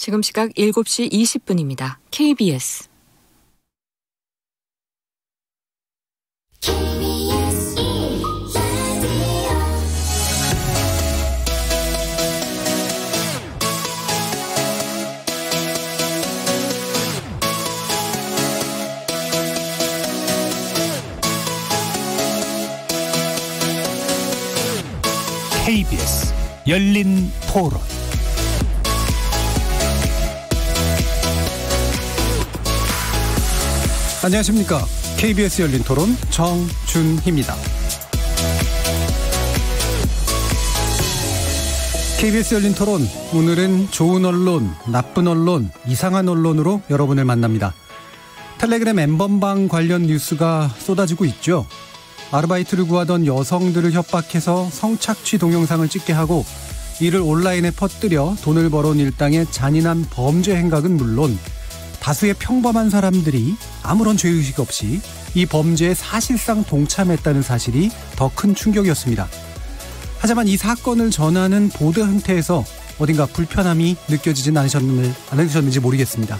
지금 시각 7시 20분입니다. KBS. KBS 열린 토론. 안녕하십니까. KBS 열린 토론 정준희입니다. KBS 열린 토론, 오늘은 좋은 언론, 나쁜 언론, 이상한 언론으로 여러분을 만납니다. 텔레그램 엠번방 관련 뉴스가 쏟아지고 있죠. 아르바이트를 구하던 여성들을 협박해서 성착취 동영상을 찍게 하고 이를 온라인에 퍼뜨려 돈을 벌어온 일당의 잔인한 범죄 행각은 물론 다수의 평범한 사람들이 아무런 죄의식 없이 이 범죄에 사실상 동참했다는 사실이 더 큰 충격이었습니다. 하지만 이 사건을 전하는 보도 형태에서 어딘가 불편함이 느껴지진 않으셨는지 모르겠습니다.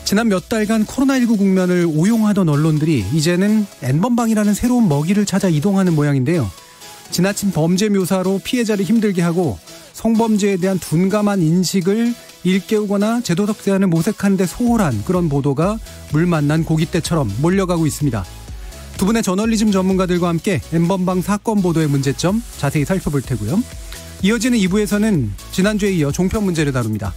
지난 몇 달간 코로나19 국면을 오용하던 언론들이 이제는 N번방이라는 새로운 먹이를 찾아 이동하는 모양인데요. 지나친 범죄 묘사로 피해자를 힘들게 하고 성범죄에 대한 둔감한 인식을 일깨우거나 제도적 제한을 모색하는 데 소홀한 그런 보도가 물 만난 고깃대처럼 몰려가고 있습니다. 두 분의 저널리즘 전문가들과 함께 N번방 사건 보도의 문제점 자세히 살펴볼 테고요. 이어지는 2부에서는 지난주에 이어 종편 문제를 다룹니다.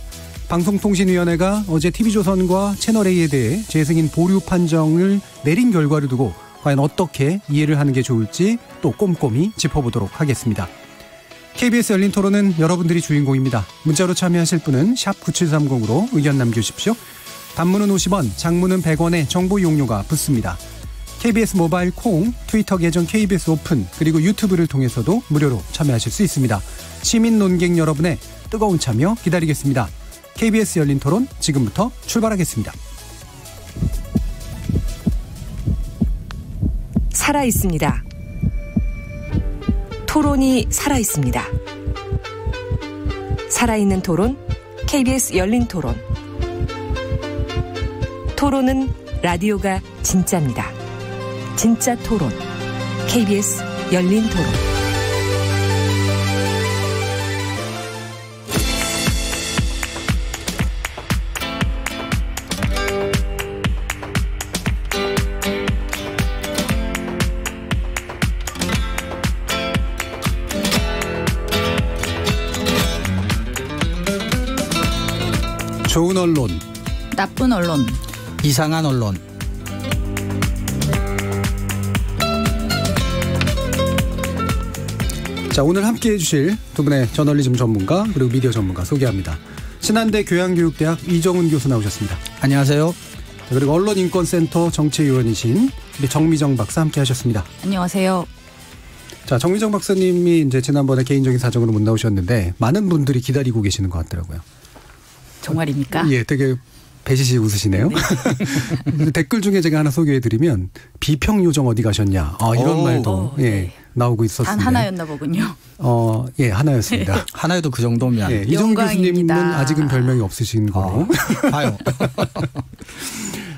방송통신위원회가 어제 TV조선과 채널A에 대해 재승인 보류 판정을 내린 결과를 두고 과연 어떻게 이해를 하는 게 좋을지 또 꼼꼼히 짚어보도록 하겠습니다. KBS 열린 토론은 여러분들이 주인공입니다. 문자로 참여하실 분은 샵 9730으로 의견 남겨주십시오. 단문은 50원, 장문은 100원의 정보 이용료가 붙습니다. KBS 모바일 콩, 트위터 계정 KBS 오픈, 그리고 유튜브를 통해서도 무료로 참여하실 수 있습니다. 시민 논객 여러분의 뜨거운 참여 기다리겠습니다. KBS 열린 토론 지금부터 출발하겠습니다. 살아있습니다. 토론이 살아있습니다. 살아있는 토론, KBS 열린 토론. 토론은 라디오가 진짜입니다. 진짜 토론, KBS 열린 토론. 좋은 언론, 나쁜 언론, 이상한 언론. 자, 오늘 함께해 주실 두 분의 저널리즘 전문가 그리고 미디어 전문가 소개합니다. 신한대 교양교육대학 이정훈 교수 나오셨습니다. 안녕하세요. 그리고 언론인권센터 정치위원이신 우리 정미정 박사 함께하셨습니다. 안녕하세요. 자, 정미정 박사님이 이제 지난번에 개인적인 사정으로 못 나오셨는데 많은 분들이 기다리고 계시는 것 같더라고요. 정말입니까? 예, 되게 배시시 웃으시네요. 네. 댓글 중에 제가 하나 소개해드리면 비평 요정 어디 가셨냐, 이런 말도 네. 나오고 있었습니다. 단 하나였나 보군요. 예, 하나였습니다. 네. 하나여도 그 정도면. 예, 이정 교수님은 아직은 별명이 없으신 거로. 봐요.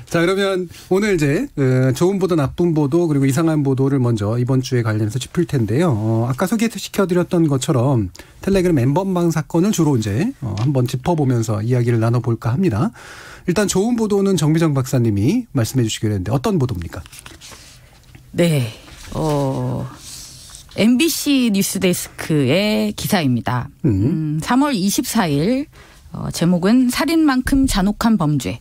자, 그러면 오늘 이제 좋은 보도, 나쁜 보도, 그리고 이상한 보도를 먼저 이번 주에 관련해서 짚을 텐데요. 아까 소개시켜드렸던 것처럼 텔레그램 N번방 사건을 주로 이제 한번 짚어보면서 이야기를 나눠볼까 합니다. 일단 좋은 보도는 정미정 박사님이 말씀해 주시기로 했는데 어떤 보도입니까? 네, MBC 뉴스데스크의 기사입니다. 3월 24일 제목은 살인만큼 잔혹한 범죄.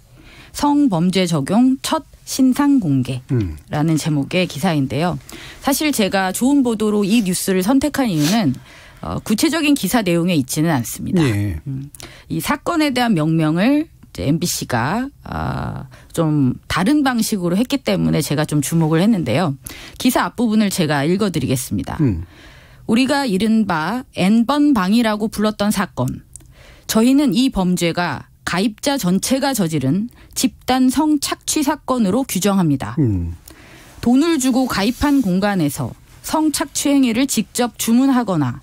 성범죄 적용 첫 신상 공개라는 제목의 기사인데요. 사실 제가 좋은 보도로 이 뉴스를 선택한 이유는 구체적인 기사 내용에 있지는 않습니다. 예. 이 사건에 대한 명명을 이제 MBC가 좀 다른 방식으로 했기 때문에 제가 좀 주목을 했는데요. 기사 앞부분을 제가 읽어드리겠습니다. 우리가 이른바 N번방이라고 불렀던 사건. 저희는 이 범죄가 가입자 전체가 저지른 집단 성착취 사건으로 규정합니다. 돈을 주고 가입한 공간에서 성착취 행위를 직접 주문하거나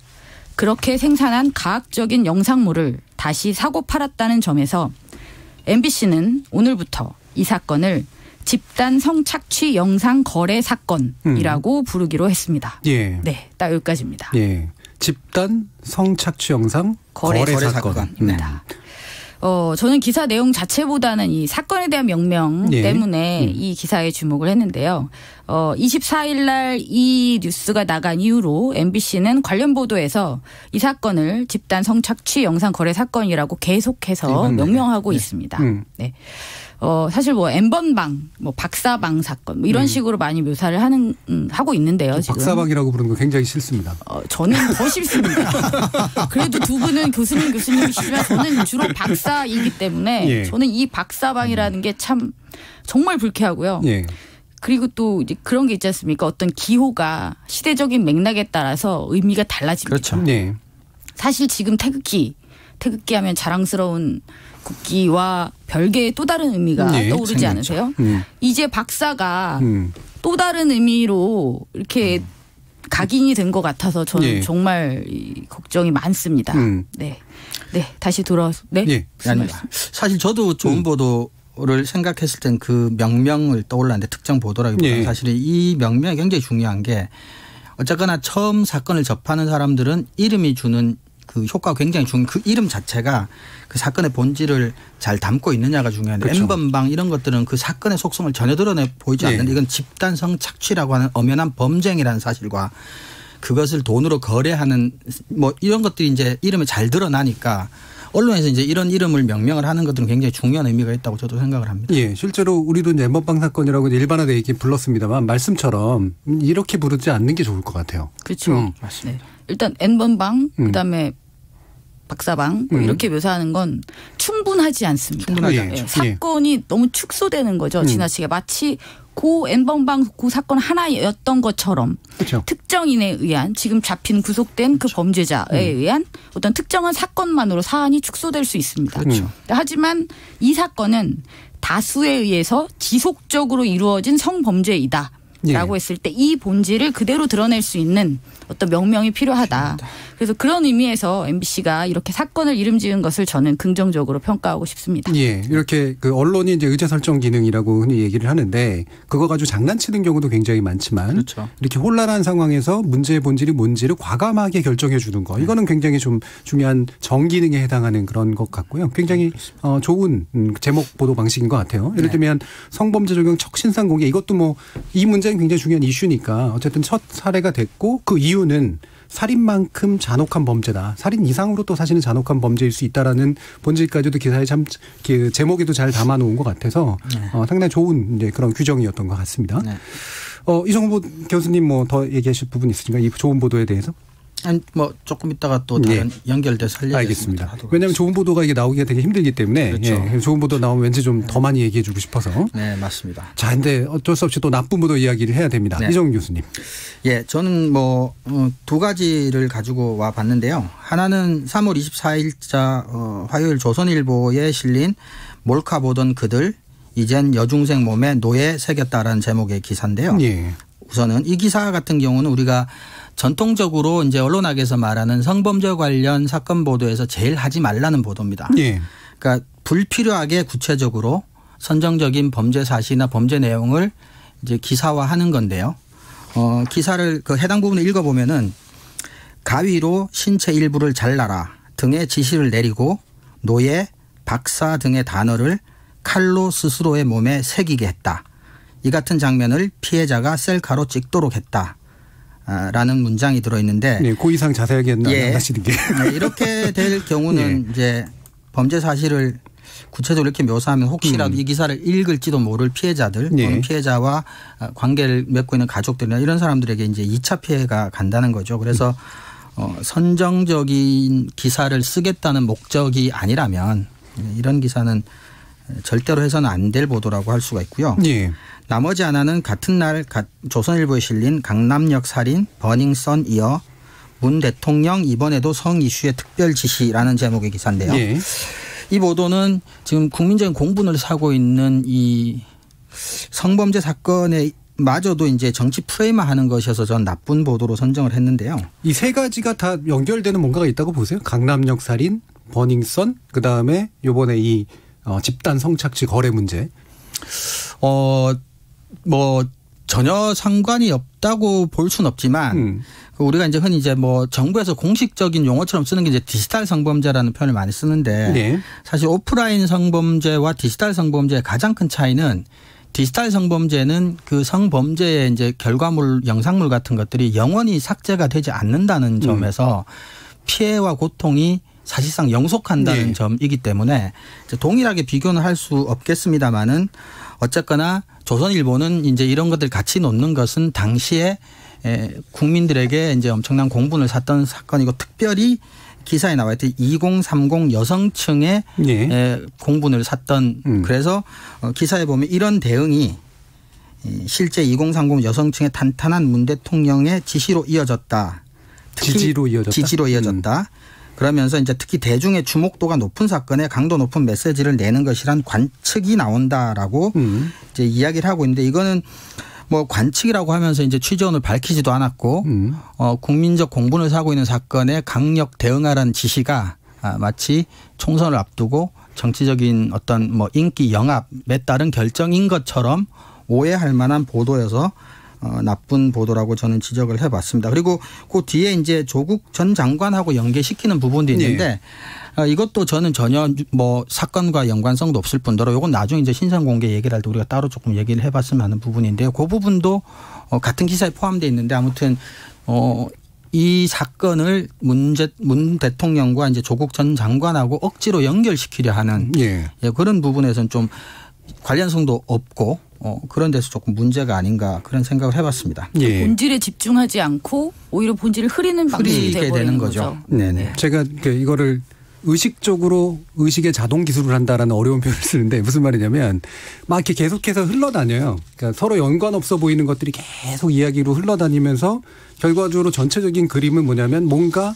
그렇게 생산한 가학적인 영상물을 다시 사고 팔았다는 점에서 MBC는 오늘부터 이 사건을 집단 성착취 영상 거래 사건이라고 부르기로 했습니다. 예. 네, 딱 여기까지입니다. 예. 집단 성착취 영상 거래 사건입니다. 저는 기사 내용 자체보다는 이 사건에 대한 명명 예. 때문에 이 기사에 주목을 했는데요. 24일 날 이 뉴스가 나간 이후로 MBC는 관련 보도에서 이 사건을 집단 성착취 영상 거래 사건이라고 계속해서 명명하고 있습니다. 네. 사실 뭐 N번방, 뭐 박사방 사건 뭐 이런 식으로 많이 묘사를 하고 있는데요. 지금. 박사방이라고 부르는 거 굉장히 싫습니다. 저는 더 싫습니다. 그래도 두 분은 교수님이시지만 저는 주로 박사이기 때문에 예. 저는 이 박사방이라는 게 참 정말 불쾌하고요. 예. 그리고 또 이제 그런 게 있지 않습니까? 어떤 기호가 시대적인 맥락에 따라서 의미가 달라집니다. 그렇죠. 예. 사실 지금 태극기 하면 자랑스러운 국기와 별개의 또 다른 의미가 네, 떠오르지 생겼죠. 않으세요? 이제 박사가 또 다른 의미로 이렇게 각인이 된 것 같아서 저는 예. 정말 걱정이 많습니다. 네, 다시 돌아와서 예. 아니, 사실 저도 좋은 보도를 생각했을 땐 그 명명을 떠올랐는데 특정 보도라기보다는 예. 사실 이 명명이 굉장히 중요한 게 어쨌거나 처음 사건을 접하는 사람들은 이름이 주는 그 효과가 굉장히 중요한 그 이름 자체가 그 사건의 본질을 잘 담고 있느냐가 중요한데 그렇죠. N번방 이런 것들은 그 사건의 속성을 전혀 드러내 보이지 예. 않는데 이건 집단 성착취라고 하는 엄연한 범죄행위라는 사실과 그것을 돈으로 거래하는 뭐 이런 것들이 이제 이름이 잘 드러나니까 언론에서 이제 이런 이름을 명명을 하는 것들은 굉장히 중요한 의미가 있다고 저도 생각을 합니다. 예, 실제로 우리도 N번방 사건이라고 일반화되어 있긴 불렀습니다만 말씀처럼 이렇게 부르지 않는 게 좋을 것 같아요. 그렇죠. 맞습니다. 네. 일단 N번방 그다음에 박사방 뭐 이렇게 묘사하는 건 충분하지 않습니다. 충분하지 예, 않죠. 사건이 너무 축소되는 거죠. 지나치게 마치 고 N번방 고 사건 하나였던 것처럼 그렇죠. 특정인에 의한 지금 잡힌 구속된 그 범죄자에 의한 어떤 특정한 사건만으로 사안이 축소될 수 있습니다. 그렇죠. 하지만 이 사건은 다수에 의해서 지속적으로 이루어진 성범죄이다. 라고 했을 때 이 본질을 그대로 드러낼 수 있는 어떤 명명이 필요하다. 그래서 그런 의미에서 MBC가 이렇게 사건을 이름 지은 것을 저는 긍정적으로 평가하고 싶습니다. 예, 이렇게 그 언론이 이제 의제 설정 기능이라고 흔히 얘기를 하는데 그거 가지고 장난치는 경우도 굉장히 많지만 그렇죠. 이렇게 혼란한 상황에서 문제의 본질이 뭔지를 과감하게 결정해 주는 거 이거는 굉장히 좀 중요한 정기능에 해당하는 그런 것 같고요. 굉장히 좋은 제목 보도 방식인 것 같아요. 예를 들면 성범죄 적용 척신상 공개 이것도 뭐 이 문제는 굉장히 중요한 이슈니까 어쨌든 첫 사례가 됐고 그 이유는 살인만큼 잔혹한 범죄다. 살인 이상으로 또 사실은 잔혹한 범죄일 수 있다라는 본질까지도 기사에 참 그 제목에도 잘 담아놓은 것 같아서 상당히 좋은 이제 그런 규정이었던 것 같습니다. 네. 이정보 교수님 뭐 더 얘기하실 부분 있으신가요? 이 좋은 보도에 대해서? 아니, 뭐 조금 있다가 또 다른 연결돼서 알겠습니다. 왜냐하면 좋은 보도가 이게 나오기가 되게 힘들기 때문에 그렇죠. 예, 좋은 보도 나오면 왠지 좀 더 많이 얘기해 주고 싶어서. 네, 맞습니다. 자, 근데 어쩔 수 없이 또 나쁜 보도 이야기를 해야 됩니다. 네. 이정훈 교수님. 예, 저는 뭐 두 가지를 가지고 와 봤는데요. 하나는 3월 24일자 화요일 조선일보에 실린 몰카 보던 그들 이젠 여중생 몸에 노예 새겼다라는 제목의 기사인데요. 예. 우선은 이 기사 같은 경우는 우리가 전통적으로 이제 언론학에서 말하는 성범죄 관련 사건 보도에서 제일 하지 말라는 보도입니다. 예. 그러니까 불필요하게 구체적으로 선정적인 범죄 사실이나 범죄 내용을 이제 기사화하는 건데요. 기사를 그 해당 부분을 읽어보면은 가위로 신체 일부를 잘라라 등의 지시를 내리고 노예, 박사 등의 단어를 칼로 스스로의 몸에 새기게 했다. 이 같은 장면을 피해자가 셀카로 찍도록 했다. 라는 문장이 들어있는데. 네, 그 이상 자세하게 안 하시는 게. 네, 이렇게 될 경우는 예. 이제 범죄 사실을 구체적으로 이렇게 묘사하면 혹시라도 이 기사를 읽을지도 모를 피해자들 예. 또는 피해자와 관계를 맺고 있는 가족들이나 이런 사람들에게 이제 2차 피해가 간다는 거죠. 그래서 선정적인 기사를 쓰겠다는 목적이 아니라면 이런 기사는 절대로 해서는 안 될 보도라고 할 수가 있고요. 예. 나머지 하나는 같은 날 조선일보에 실린 강남역 살인 버닝썬 이어 문 대통령 이번에도 성 이슈에 특별 지시라는 제목의 기사인데요. 예. 이 보도는 지금 국민적인 공분을 사고 있는 이 성범죄 사건에 마저도 이제 정치 프레임화하는 것이어서 전 나쁜 보도로 선정을 했는데요. 이 세 가지가 다 연결되는 뭔가가 있다고 보세요? 강남역 살인, 버닝썬, 그 다음에 요번에 이 집단 성착취 거래 문제. 뭐 전혀 상관이 없다고 볼 수는 없지만 우리가 이제 흔히 이제 뭐 정부에서 공식적인 용어처럼 쓰는 게 이제 디지털 성범죄라는 표현을 많이 쓰는데 네. 사실 오프라인 성범죄와 디지털 성범죄의 가장 큰 차이는 디지털 성범죄는 그 성범죄의 이제 결과물, 영상물 같은 것들이 영원히 삭제가 되지 않는다는 점에서 피해와 고통이 사실상 영속한다는 네. 점이기 때문에 동일하게 비교는 할 수 없겠습니다만은 어쨌거나 조선일보는 이제 이런 것들 같이 놓는 것은 당시에 국민들에게 이제 엄청난 공분을 샀던 사건이고 특별히 기사에 나와 있듯이 2030 여성층의 네. 공분을 샀던 그래서 기사에 보면 이런 대응이 실제 2030 여성층의 탄탄한 문 대통령의 지시로 이어졌다. 지지로 이어졌다. 그러면서 이제 특히 대중의 주목도가 높은 사건에 강도 높은 메시지를 내는 것이란 관측이 나온다라고 이제 이야기를 하고 있는데 이거는 뭐 관측이라고 하면서 이제 취재원을 밝히지도 않았고 국민적 공분을 사고 있는 사건에 강력 대응하라는 지시가 마치 총선을 앞두고 정치적인 어떤 뭐 인기 영합에 따른 결정인 것처럼 오해할 만한 보도여서 나쁜 보도라고 저는 지적을 해봤습니다. 그리고 그 뒤에 이제 조국 전 장관하고 연계시키는 부분도 있는데 이것도 저는 전혀 뭐 사건과 연관성도 없을 뿐더러 이건 나중에 이제 신상 공개 얘기를 할 때 우리가 따로 조금 얘기를 해봤으면 하는 부분인데요. 그 부분도 같은 기사에 포함되어 있는데 아무튼 이 사건을 문 대통령과 이제 조국 전 장관하고 억지로 연결시키려 하는 그런 부분에서는 좀 관련성도 없고 그런 데서 조금 문제가 아닌가 그런 생각을 해봤습니다. 예. 본질에 집중하지 않고 오히려 본질을 흐리는 방식이 되는 거죠. 네네. 제가 이거를 의식적으로 의식의 자동 기술을 한다라는 어려운 표현을 쓰는데 무슨 말이냐면 막 이렇게 계속해서 흘러다녀요. 그러니까 서로 연관 없어 보이는 것들이 계속 이야기로 흘러다니면서 결과적으로 전체적인 그림은 뭐냐면 뭔가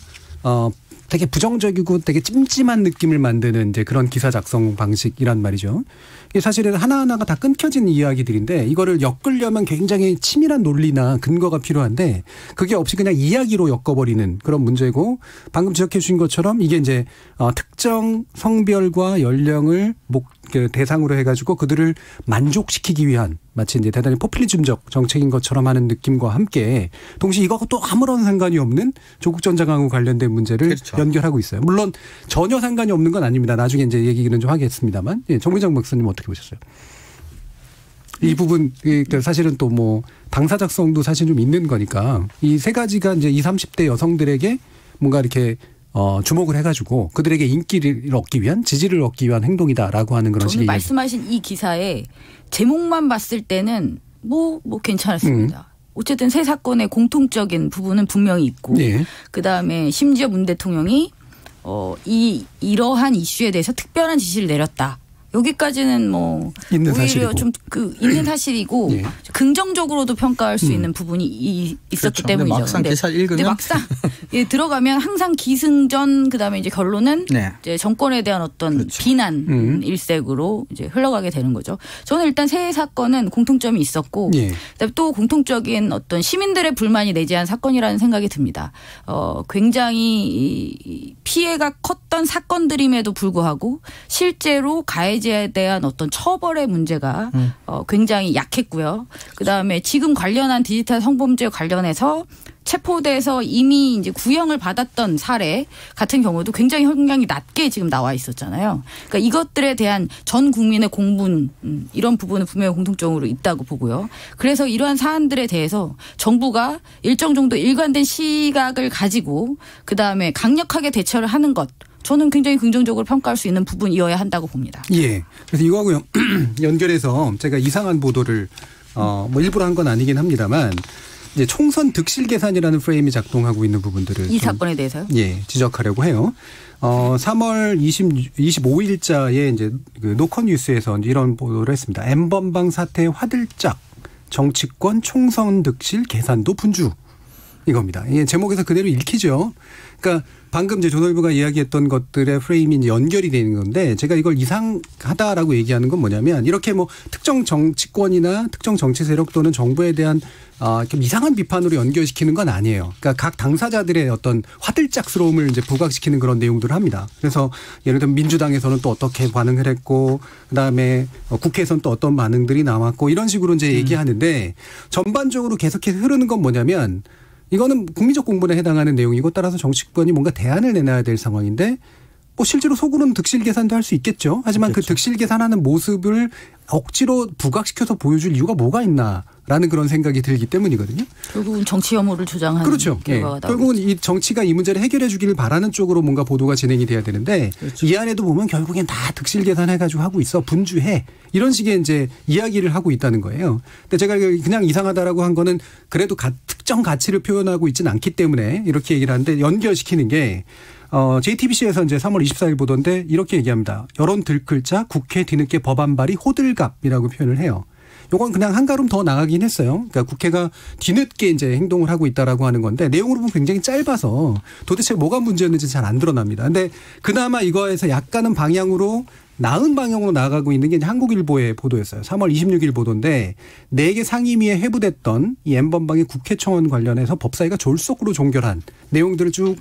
되게 부정적이고 되게 찜찜한 느낌을 만드는 이제 그런 기사 작성 방식이란 말이죠. 이게 사실은 하나하나가 다 끊겨진 이야기들인데 이거를 엮으려면 굉장히 치밀한 논리나 근거가 필요한데 그게 없이 그냥 이야기로 엮어버리는 그런 문제고 방금 지적해 주신 것처럼 이게 이제 특정 성별과 연령을 대상으로 해가지고 그들을 만족시키기 위한 마치 이제 대단히 포퓰리즘적 정책인 것처럼 하는 느낌과 함께 동시에 이거하고 또 아무런 상관이 없는 조국 전 장관과 관련된 문제를 그렇죠. 연결하고 있어요. 물론 전혀 상관이 없는 건 아닙니다. 나중에 이제 얘기는 좀 하겠습니다만 정미정 박사님 어떻게 보셨어요? 이 부분 사실은 또 뭐 당사자성도 사실 좀 있는 거니까 이 세 가지가 이제 20, 30대 여성들에게 뭔가 이렇게 주목을 해가지고 그들에게 인기를 얻기 위한 지지를 얻기 위한 행동이다라고 하는 그런 식의 말씀하신 이 기사에 제목만 봤을 때는 뭐 괜찮았습니다. 어쨌든 세 사건의 공통적인 부분은 분명히 있고 그다음에 심지어 문 대통령이 이러한 이슈에 대해서 특별한 지시를 내렸다. 여기까지는 뭐 있는 오히려 사실이고. 좀 있는 사실이고 긍정적으로도 평가할 수 있는 부분이 있었기 그렇죠. 때문이죠. 막상 기사를 읽으면 근데 막상 들어가면 항상 기승전 그다음에 이제 결론은 이제 정권에 대한 어떤 그렇죠. 비난 일색으로 이제 흘러가게 되는 거죠. 저는 일단 세 사건은 공통점이 있었고 그다음에 또 공통적인 어떤 시민들의 불만이 내재한 사건이라는 생각이 듭니다. 굉장히 피해가 컸던 사건들임에도 불구하고 실제로 가해자에 대한 어떤 처벌의 문제가 굉장히 약했고요. 그다음에 지금 관련한 디지털 성범죄 관련해서 체포돼서 이미 이제 구형을 받았던 사례 같은 경우도 굉장히 낮게 지금 나와 있었잖아요. 그러니까 이것들에 대한 전 국민의 공분 이런 부분은 분명히 공통적으로 있다고 보고요. 그래서 이러한 사안들에 대해서 정부가 일정 정도 일관된 시각을 가지고 그다음에 강력하게 대처를 하는 것. 저는 굉장히 긍정적으로 평가할 수 있는 부분이어야 한다고 봅니다. 예. 그래서 이거하고 연결해서 제가 이상한 보도를 뭐 일부러 한 건 아니긴 합니다만 이제 총선 득실 계산이라는 프레임이 작동하고 있는 부분들을 이 사건에 대해서요? 지적하려고 해요. 3월 25일자에 이제 그 노컷뉴스에서 이런 보도를 했습니다. N번방 사태 화들짝 정치권 총선 득실 계산도 분주. 이겁니다. 이 제목에서 그대로 읽히죠. 그러니까 방금 이제 조선일보가 이야기했던 것들의 프레임이 이제 연결이 되는 건데 제가 이걸 이상하다라고 얘기하는 건 뭐냐면 이렇게 뭐 특정 정치권이나 특정 정치 세력 또는 정부에 대한 좀 이상한 비판으로 연결시키는 건 아니에요. 그러니까 각 당사자들의 어떤 화들짝스러움을 이제 부각시키는 그런 내용들을 합니다. 그래서 예를 들면 민주당에서는 또 어떻게 반응을 했고 그다음에 국회에서는 또 어떤 반응들이 나왔고 이런 식으로 이제 얘기하는데 전반적으로 계속해서 흐르는 건 뭐냐면 이거는 국민적 공분에 해당하는 내용이고 따라서 정치권이 뭔가 대안을 내놔야 될 상황인데 뭐 실제로 속으로는 득실 계산도 할 수 있겠죠. 하지만 그렇죠. 그 득실 계산하는 모습을 억지로 부각시켜서 보여줄 이유가 뭐가 있나라는 그런 생각이 들기 때문이거든요. 결국은 정치 혐오를 조장하는 그렇죠. 결과가 나오고 결국은 이 정치가 이 문제를 해결해 주기를 바라는 쪽으로 뭔가 보도가 진행이 돼야 되는데 그렇죠. 이 안에도 보면 결국엔 다 득실 계산해가지고 하고 있어. 분주해. 이런 식의 이제 이야기를 하고 있다는 거예요. 근데 제가 그냥 이상하다라고 한 거는 그래도 특정 가치를 표현하고 있지는 않기 때문에 이렇게 얘기를 하는데 연결시키는 게 JTBC에서 이제 3월 24일 보던데 이렇게 얘기합니다. 여론 들끓자 국회 뒤늦게 법안 발의 호들갑이라고 표현을 해요. 요건 그냥 한 걸음 더 나가긴 했어요. 그러니까 국회가 뒤늦게 이제 행동을 하고 있다라고 하는 건데 내용으로 보면 굉장히 짧아서 도대체 뭐가 문제였는지 잘 안 드러납니다. 근데 그나마 이거에서 약간은 방향으로 나은 방향으로 나아가고 있는 게 이제 한국일보의 보도였어요. 3월 26일 보도인데 4개 상임위에 회부됐던 이 N번방의 국회청원 관련해서 법사위가 졸속으로 종결한 내용들을 쭉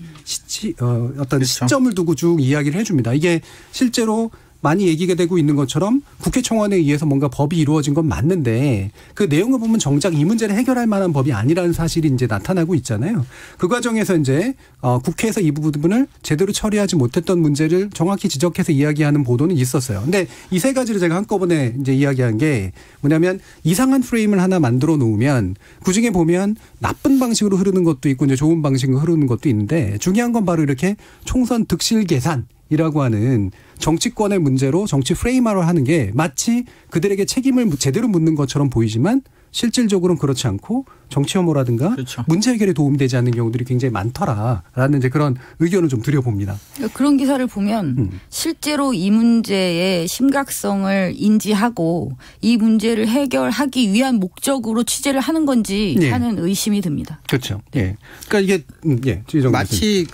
어떤 그렇죠. 시점을 두고 쭉 이야기를 해 줍니다. 이게 실제로 많이 얘기가 되고 있는 것처럼 국회청원에 의해서 뭔가 법이 이루어진 건 맞는데 그 내용을 보면 정작 이 문제를 해결할 만한 법이 아니라는 사실이 이제 나타나고 있잖아요. 그 과정에서 이제 국회에서 이 부분을 제대로 처리하지 못했던 문제를 정확히 지적해서 이야기하는 보도는 있었어요. 근데 이 세 가지를 제가 한꺼번에 이제 이야기한 게 뭐냐면 이상한 프레임을 하나 만들어 놓으면 그중에 보면 나쁜 방식으로 흐르는 것도 있고 이제 좋은 방식으로 흐르는 것도 있는데 중요한 건 바로 이렇게 총선 득실 계산 이라고 하는 정치권의 문제로 정치 프레임화를 하는 게 마치 그들에게 책임을 제대로 묻는 것처럼 보이지만 실질적으로는 그렇지 않고 정치 혐오라든가 그렇죠. 문제 해결에 도움이 되지 않는 경우들이 굉장히 많더라라는 이제 그런 의견을 좀 드려봅니다. 그런 기사를 보면 실제로 이 문제의 심각성을 인지하고 이 문제를 해결하기 위한 목적으로 취재를 하는 건지 예. 하는 의심이 듭니다. 그렇죠. 예. 그러니까 이게 마치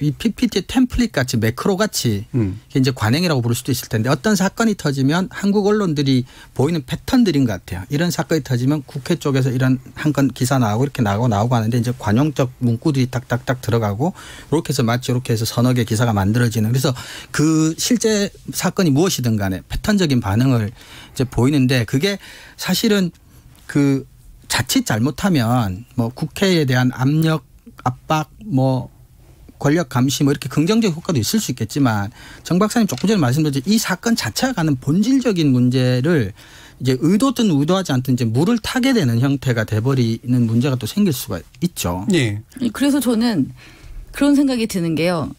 이 PPT 템플릿 같이 매크로 같이 이제 관행이라고 부를 수도 있을 텐데 어떤 사건이 터지면 한국 언론들이 보이는 패턴들인 것 같아요. 이런 사건이 터지면 국회 쪽에서 이런 한 건 기사 나오고 이렇게 나오고 하는데 이제 관용적 문구들이 딱딱딱 들어가고 이렇게 해서 마치 이렇게 해서 서너 개 기사가 만들어지는 그래서 그 실제 사건이 무엇이든 간에 패턴적인 반응을 이제 보이는데 그게 사실은 그 자칫 잘못하면 뭐 국회에 대한 압력, 압박 뭐 권력 감시 뭐 이렇게 긍정적 효과도 있을 수 있겠지만 정 박사님 조금 전에 말씀드렸듯이 이 사건 자체가 가는 본질적인 문제를 이제 의도든 의도하지 않든 이제 물을 타게 되는 형태가 돼버리는 문제가 또 생길 수가 있죠. 네. 그래서 저는 그런 생각이 드는 게요.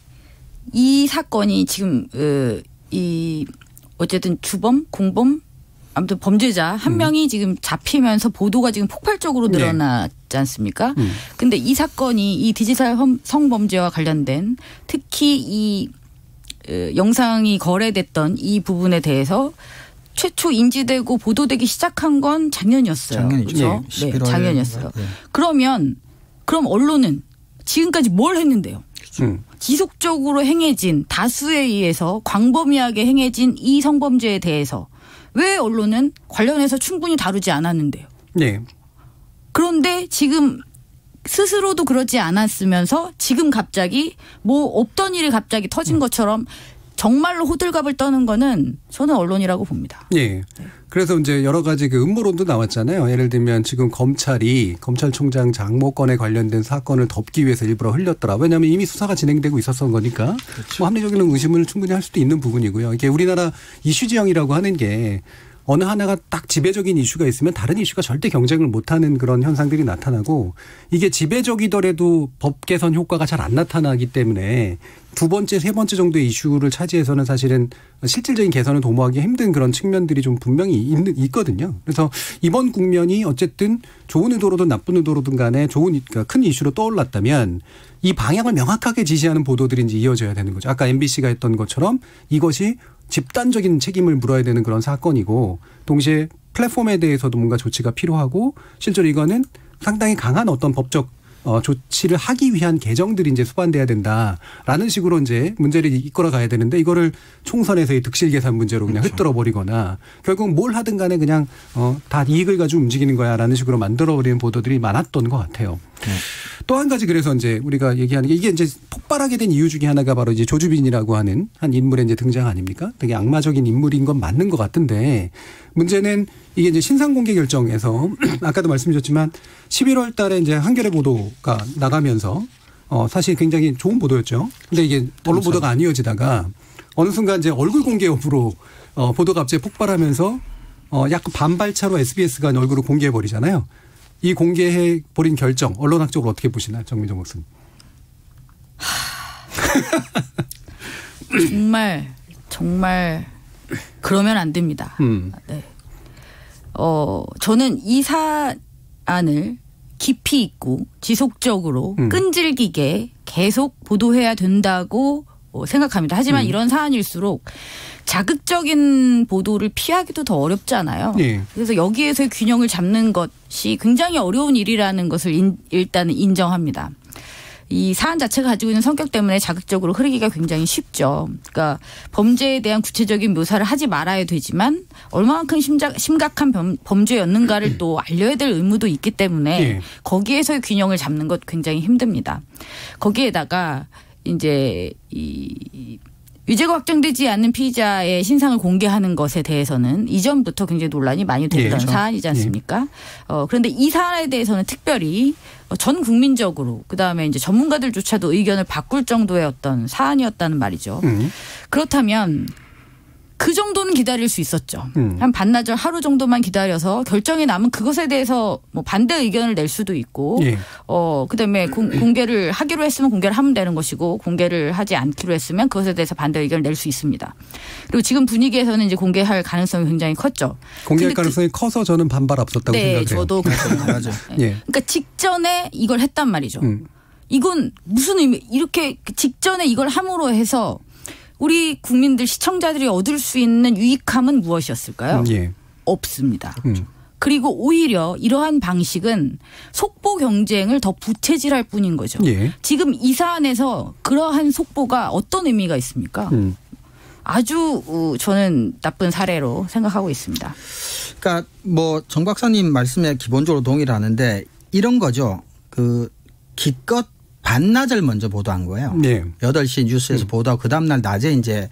이 사건이 지금 이 어쨌든 주범, 공범 아무튼 범죄자 한 명이 지금 잡히면서 보도가 지금 폭발적으로 늘어났지 않습니까? 근데 이 사건이 이 디지털 성범죄와 관련된 특히 이 영상이 거래됐던 이 부분에 대해서 최초 인지되고 보도되기 시작한 건 작년이었어요. 작년이죠. 그렇죠? 네, 작년이었어요. 네. 그럼 언론은 지금까지 뭘 했는데요? 지속적으로 행해진 다수에 의해서 광범위하게 행해진 이 성범죄에 대해서 왜 언론은 관련해서 충분히 다루지 않았는데요? 네. 그런데 지금 스스로도 그러지 않았으면서 지금 갑자기 뭐 없던 일이 갑자기 터진 것처럼 정말로 호들갑을 떠는 거는 저는 언론이라고 봅니다. 네. 그래서 이제 여러 가지 그 음모론도 나왔잖아요. 예를 들면 지금 검찰이 검찰총장 장모건에 관련된 사건을 덮기 위해서 일부러 흘렸더라. 왜냐하면 이미 수사가 진행되고 있었던 거니까 그렇죠. 뭐 합리적인 의심을 충분히 할 수도 있는 부분이고요. 이게 우리나라 이슈 지형이라고 하는 게 어느 하나가 딱 지배적인 이슈가 있으면 다른 이슈가 절대 경쟁을 못하는 그런 현상들이 나타나고 이게 지배적이더라도 법 개선 효과가 잘 안 나타나기 때문에 두 번째, 세 번째 정도의 이슈를 차지해서는 사실은 실질적인 개선을 도모하기 힘든 그런 측면들이 좀 분명히 있거든요. 그래서 이번 국면이 어쨌든 좋은 의도로든 나쁜 의도로든 간에 그러니까 큰 이슈로 떠올랐다면 이 방향을 명확하게 지시하는 보도들이 이제 이어져야 되는 거죠. 아까 MBC가 했던 것처럼 이것이 집단적인 책임을 물어야 되는 그런 사건이고 동시에 플랫폼에 대해서도 뭔가 조치가 필요하고 실제로 이거는 상당히 강한 어떤 법적 조치를 하기 위한 개정들이 이제 수반돼야 된다라는 식으로 이제 문제를 이끌어 가야 되는데 이거를 총선에서의 득실 계산 문제로 그냥 그렇죠. 흩뜨려 버리거나 결국 뭘 하든 간에 그냥 다 이익을 가지고 움직이는 거야라는 식으로 만들어 버리는 보도들이 많았던 것 같아요. 또 한 가지 그래서 이제 우리가 얘기하는 게 이게 이제 폭발하게 된 이유 중에 하나가 바로 이제 조주빈이라고 하는 한 인물의 이제 등장 아닙니까? 되게 악마적인 인물인 건 맞는 것 같은데 문제는 이게 이제 신상 공개 결정에서 아까도 말씀드렸지만 11월 달에 이제 한겨레 보도가 나가면서 사실 굉장히 좋은 보도였죠. 근데 이게 언론 보도가 안 이어지다가 어느 순간 이제 얼굴 공개 여부로 보도가 갑자기 폭발하면서 약간 반발차로 SBS가 얼굴을 공개해 버리잖아요. 이 공개해 버린 결정 언론학적으로 어떻게 보시나요, 정민정 목사님? 정말 그러면 안 됩니다. 네. 저는 이 사안을 깊이 있고 지속적으로 끈질기게 계속 보도해야 된다고 생각합니다. 하지만 이런 사안일수록 자극적인 보도를 피하기도 더 어렵잖아요. 네. 그래서 여기에서의 균형을 잡는 것이 굉장히 어려운 일이라는 것을 일단은 인정합니다. 이 사안 자체가 가지고 있는 성격 때문에 자극적으로 흐르기가 굉장히 쉽죠. 그러니까 범죄에 대한 구체적인 묘사를 하지 말아야 되지만 얼마만큼 심각한 범죄였는가를 또 알려야 될 의무도 있기 때문에 네. 거기에서의 균형을 잡는 것 굉장히 힘듭니다. 거기에다가 이제 유죄가 확정되지 않는 피의자의 신상을 공개하는 것에 대해서는 이전부터 굉장히 논란이 많이 됐던 그렇죠. 사안이지 않습니까? 그런데 이 사안에 대해서는 특별히 전 국민적으로 그다음에 이제 전문가들조차도 의견을 바꿀 정도의 어떤 사안이었다는 말이죠. 그렇다면 그 정도는 기다릴 수 있었죠. 한 반나절 하루 정도만 기다려서 결정이 나면 그것에 대해서 뭐 반대 의견을 낼 수도 있고 예. 그다음에 공개를 하기로 했으면 공개를 하면 되는 것이고 공개를 하지 않기로 했으면 그것에 대해서 반대 의견을 낼 수 있습니다. 그리고 지금 분위기에서는 이제 공개할 가능성이 굉장히 컸죠. 공개할 가능성이 커서 저는 반발 없었다고 생각해요. 네, 저도 그렇습니다. 네. 그러니까 직전에 이걸 했단 말이죠. 이건 무슨 의미? 이렇게 직전에 이걸 함으로 해서 우리 국민들 시청자들이 얻을 수 있는 유익함은 무엇이었을까요? 예. 없습니다. 그리고 오히려 이러한 방식은 속보 경쟁을 더 부채질할 뿐인 거죠. 예. 지금 이 사안에서 그러한 속보가 어떤 의미가 있습니까? 아주 저는 나쁜 사례로 생각하고 있습니다. 그러니까 뭐 정 박사님 말씀에 기본적으로 동의를 하는데 이런 거죠. 기껏 반나절 먼저 보도한 거예요. 네. 8시 뉴스에서 보도하고 그 다음날 낮에 이제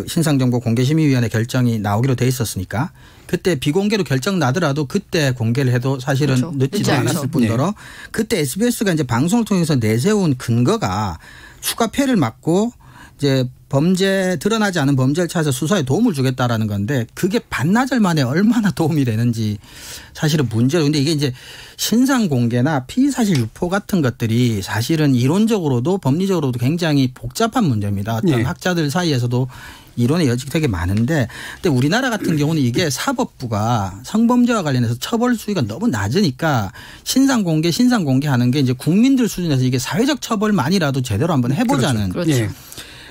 신상정보공개심의위원회 결정이 나오기로 돼 있었으니까 그때 비공개로 결정 나더라도 그때 공개를 해도 사실은 그렇죠. 늦지도 않았을 뿐더러 네. 그때 SBS가 이제 방송을 통해서 내세운 근거가 추가 폐를 막고 이제 범죄 드러나지 않은 범죄를 찾아서 수사에 도움을 주겠다라는 건데 그게 반나절 만에 얼마나 도움이 되는지 사실은 문제로. 근데 이게 이제 신상 공개나 피의사실 유포 같은 것들이 사실은 이론적으로도 법리적으로도 굉장히 복잡한 문제입니다. 어떤 학자들 사이에서도 이론의 여지가 되게 많은데 근데 우리나라 같은 경우는 이게 사법부가 성범죄와 관련해서 처벌 수위가 너무 낮으니까 신상 공개하는 게 이제 국민들 수준에서 이게 사회적 처벌만이라도 제대로 한번 해보자는. 그렇죠. 그렇죠.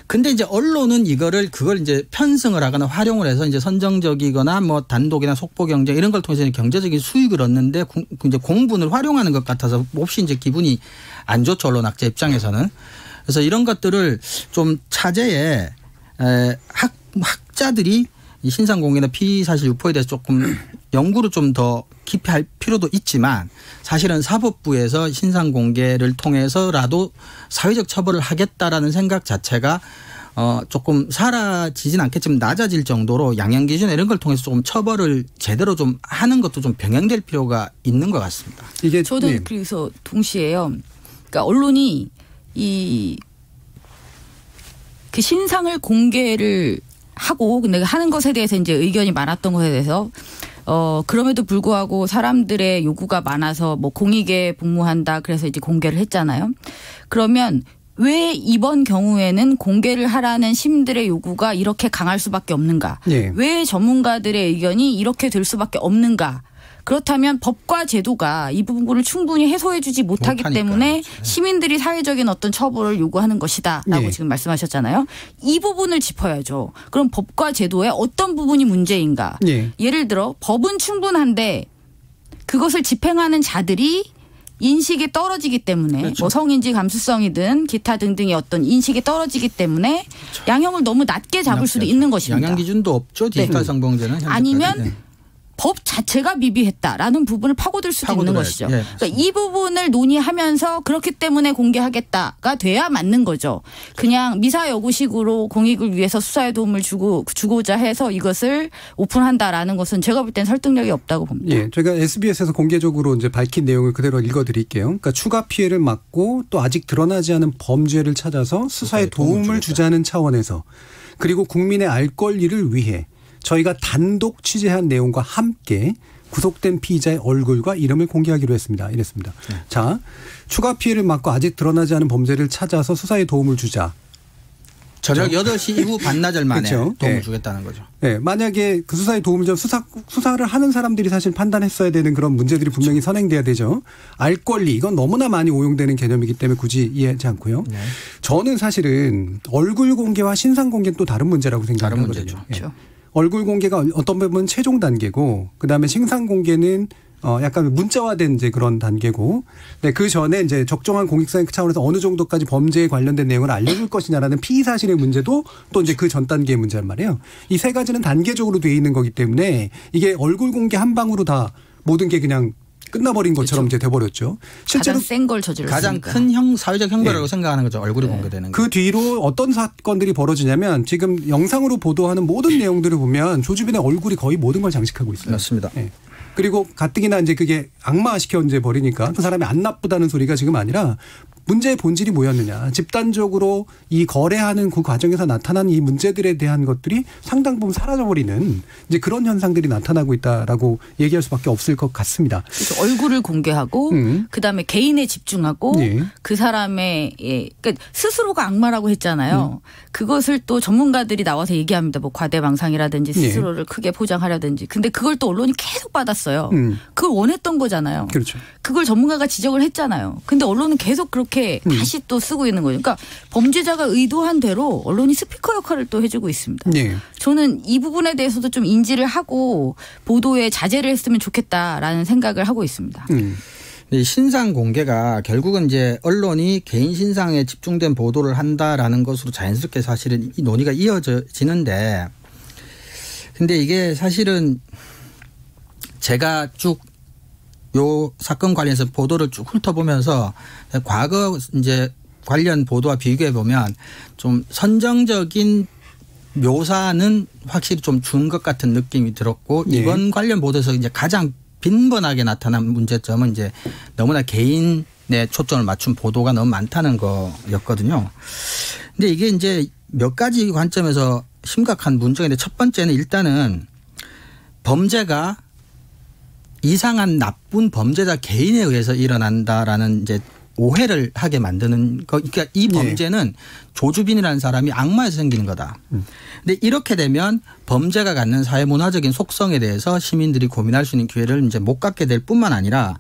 근데 이제 언론은 그걸 이제 편승을 하거나 활용을 해서 이제 선정적이거나 뭐 단독이나 속보 경쟁 이런 걸 통해서 경제적인 수익을 얻는데 이제 공분을 활용하는 것 같아서 몹시 이제 기분이 안 좋죠. 언론학자 입장에서는. 그래서 이런 것들을 좀 차제에 학자들이 이 신상 공개나 피의사실 유포에 대해서 조금 연구를 좀 더 깊이 할 필요도 있지만 사실은 사법부에서 신상 공개를 통해서라도 사회적 처벌을 하겠다라는 생각 자체가 조금 사라지진 않겠지만 낮아질 정도로 양형 기준 이런 걸 통해서 조금 처벌을 제대로 좀 하는 것도 좀 병행될 필요가 있는 것 같습니다. 이게 저도 네. 그래서 동시에요. 그러니까 언론이 그 신상을 공개를 하고 근데 하는 것에 대해서 이제 의견이 많았던 것에 대해서 그럼에도 불구하고 사람들의 요구가 많아서 뭐 공익에 복무한다 그래서 이제 공개를 했잖아요. 그러면 왜 이번 경우에는 공개를 하라는 시민들의 요구가 이렇게 강할 수밖에 없는가? 네. 왜 전문가들의 의견이 이렇게 될 수밖에 없는가? 그렇다면 법과 제도가 이 부분을 충분히 해소해주지 못하기 때문에 시민들이 사회적인 어떤 처벌을 요구하는 것이다라고 네. 지금 말씀하셨잖아요. 이 부분을 짚어야죠. 그럼 법과 제도의 어떤 부분이 문제인가? 네. 예를 들어 법은 충분한데 그것을 집행하는 자들이 인식이 떨어지기 때문에 그렇죠. 뭐 성인지 감수성이든 기타 등등의 어떤 인식이 떨어지기 때문에 그렇죠. 양형을 너무 낮게 잡을 수도 있는 것입니다. 양형 기준도 없죠. 디지털 네. 성범죄는. 아니면 네. 법 자체가 미비했다라는 부분을 파고들 수도 있는 것이죠. 예, 그러니까 이 부분을 논의하면서 그렇기 때문에 공개하겠다가 돼야 맞는 거죠. 그냥 미사여구식으로 공익을 위해서 수사에 도움을 주고자 해서 이것을 오픈한다라는 것은 제가 볼 땐 설득력이 없다고 봅니다. 예, 저희가 SBS에서 공개적으로 이제 밝힌 내용을 그대로 읽어드릴게요. 그러니까 추가 피해를 막고 또 아직 드러나지 않은 범죄를 찾아서 수사에 도움을 주자는 차원에서 그리고 국민의 알 권리를 위해 저희가 단독 취재한 내용과 함께 구속된 피의자의 얼굴과 이름을 공개하기로 했습니다. 이랬습니다. 네. 자, 추가 피해를 막고 아직 드러나지 않은 범죄를 찾아서 수사에 도움을 주자. 저녁 8시 이후 반나절 만에 그렇죠. 도움을 네. 주겠다는 거죠. 네, 만약에 그 수사에 도움을 좀 수사를 하는 사람들이 사실 판단했어야 되는 그런 문제들이 분명히 선행돼야 되죠. 알 권리 이건 너무나 많이 오용되는 개념이기 때문에 굳이 이해하지 않고요. 네. 저는 사실은 얼굴 공개와 신상 공개는 또 다른 문제라고 생각하거든요. 그렇죠. 얼굴 공개가 어떤 부분은 최종 단계고 그다음에 신상 공개는 약간 문자화된 이제 그런 단계고, 네, 그 전에 이제 적정한 공익성 차원에서 어느 정도까지 범죄에 관련된 내용을 알려줄 것이냐라는 피의 사실의 문제도 또 이제 그 전 단계의 문제란 말이에요. 이 세 가지는 단계적으로 돼 있는 거기 때문에 이게 얼굴 공개 한 방으로 다 모든 게 그냥 끝나버린 것처럼 그렇죠. 이제 돼버렸죠. 실제로 가장 센 걸 저질렀으니까. 가장 큰 사회적 형벌이라고 생각하는 거죠. 얼굴이 공개되는 게. 그 뒤로 어떤 사건들이 벌어지냐면 지금 영상으로 보도하는 모든 내용들을 보면 조주빈의 얼굴이 거의 모든 걸 장식하고 있어요. 맞습니다. 네. 그리고 가뜩이나 이제 그게 악마시켜 이제 버리니까 그 사람이 안 나쁘다는 소리가 지금 아니라 문제의 본질이 뭐였느냐. 집단적으로 이 거래하는 그 과정에서 나타난 이 문제들에 대한 것들이 상당 부분 사라져버리는 이제 그런 현상들이 나타나고 있다라고 얘기할 수밖에 없을 것 같습니다. 그래서 얼굴을 공개하고 그다음에 개인에 집중하고 예. 그 사람의 그러니까 스스로가 악마라고 했잖아요. 그것을 또 전문가들이 나와서 얘기합니다. 뭐 과대망상이라든지 스스로를 크게 포장하려든지. 근데 그걸 또 언론이 계속 받았어요. 그걸 원했던 거잖아요. 그렇죠. 그걸 전문가가 지적을 했잖아요. 근데 언론은 계속 그렇게 다시 또 쓰고 있는 거예요. 그러니까 범죄자가 의도한 대로 언론이 스피커 역할을 또 해주고 있습니다. 네. 저는 이 부분에 대해서도 좀 인지를 하고 보도에 자제를 했으면 좋겠다라는 생각을 하고 있습니다. 이 신상 공개가 결국은 이제 언론이 개인 신상에 집중된 보도를 한다라는 것으로 자연스럽게 사실은 이 논의가 이어지는데, 근데 이게 사실은 제가 쭉 요 사건 관련해서 보도를 쭉 훑어보면서 과거 이제 관련 보도와 비교해 보면 좀 선정적인 묘사는 확실히 좀 준 것 같은 느낌이 들었고, 네. 이번 관련 보도에서 이제 가장 빈번하게 나타난 문제점은 이제 너무나 개인에 초점을 맞춘 보도가 너무 많다는 거였거든요. 근데 이게 이제 몇 가지 관점에서 심각한 문제인데, 첫 번째는 일단은 범죄가 이상한 나쁜 범죄자 개인에 의해서 일어난다라는 이제 오해를 하게 만드는 거. 그러니까 이 범죄는 조주빈이라는 사람이 악마에서 생기는 거다. 근데 이렇게 되면 범죄가 갖는 사회문화적인 속성에 대해서 시민들이 고민할 수 있는 기회를 이제 못 갖게 될 뿐만 아니라,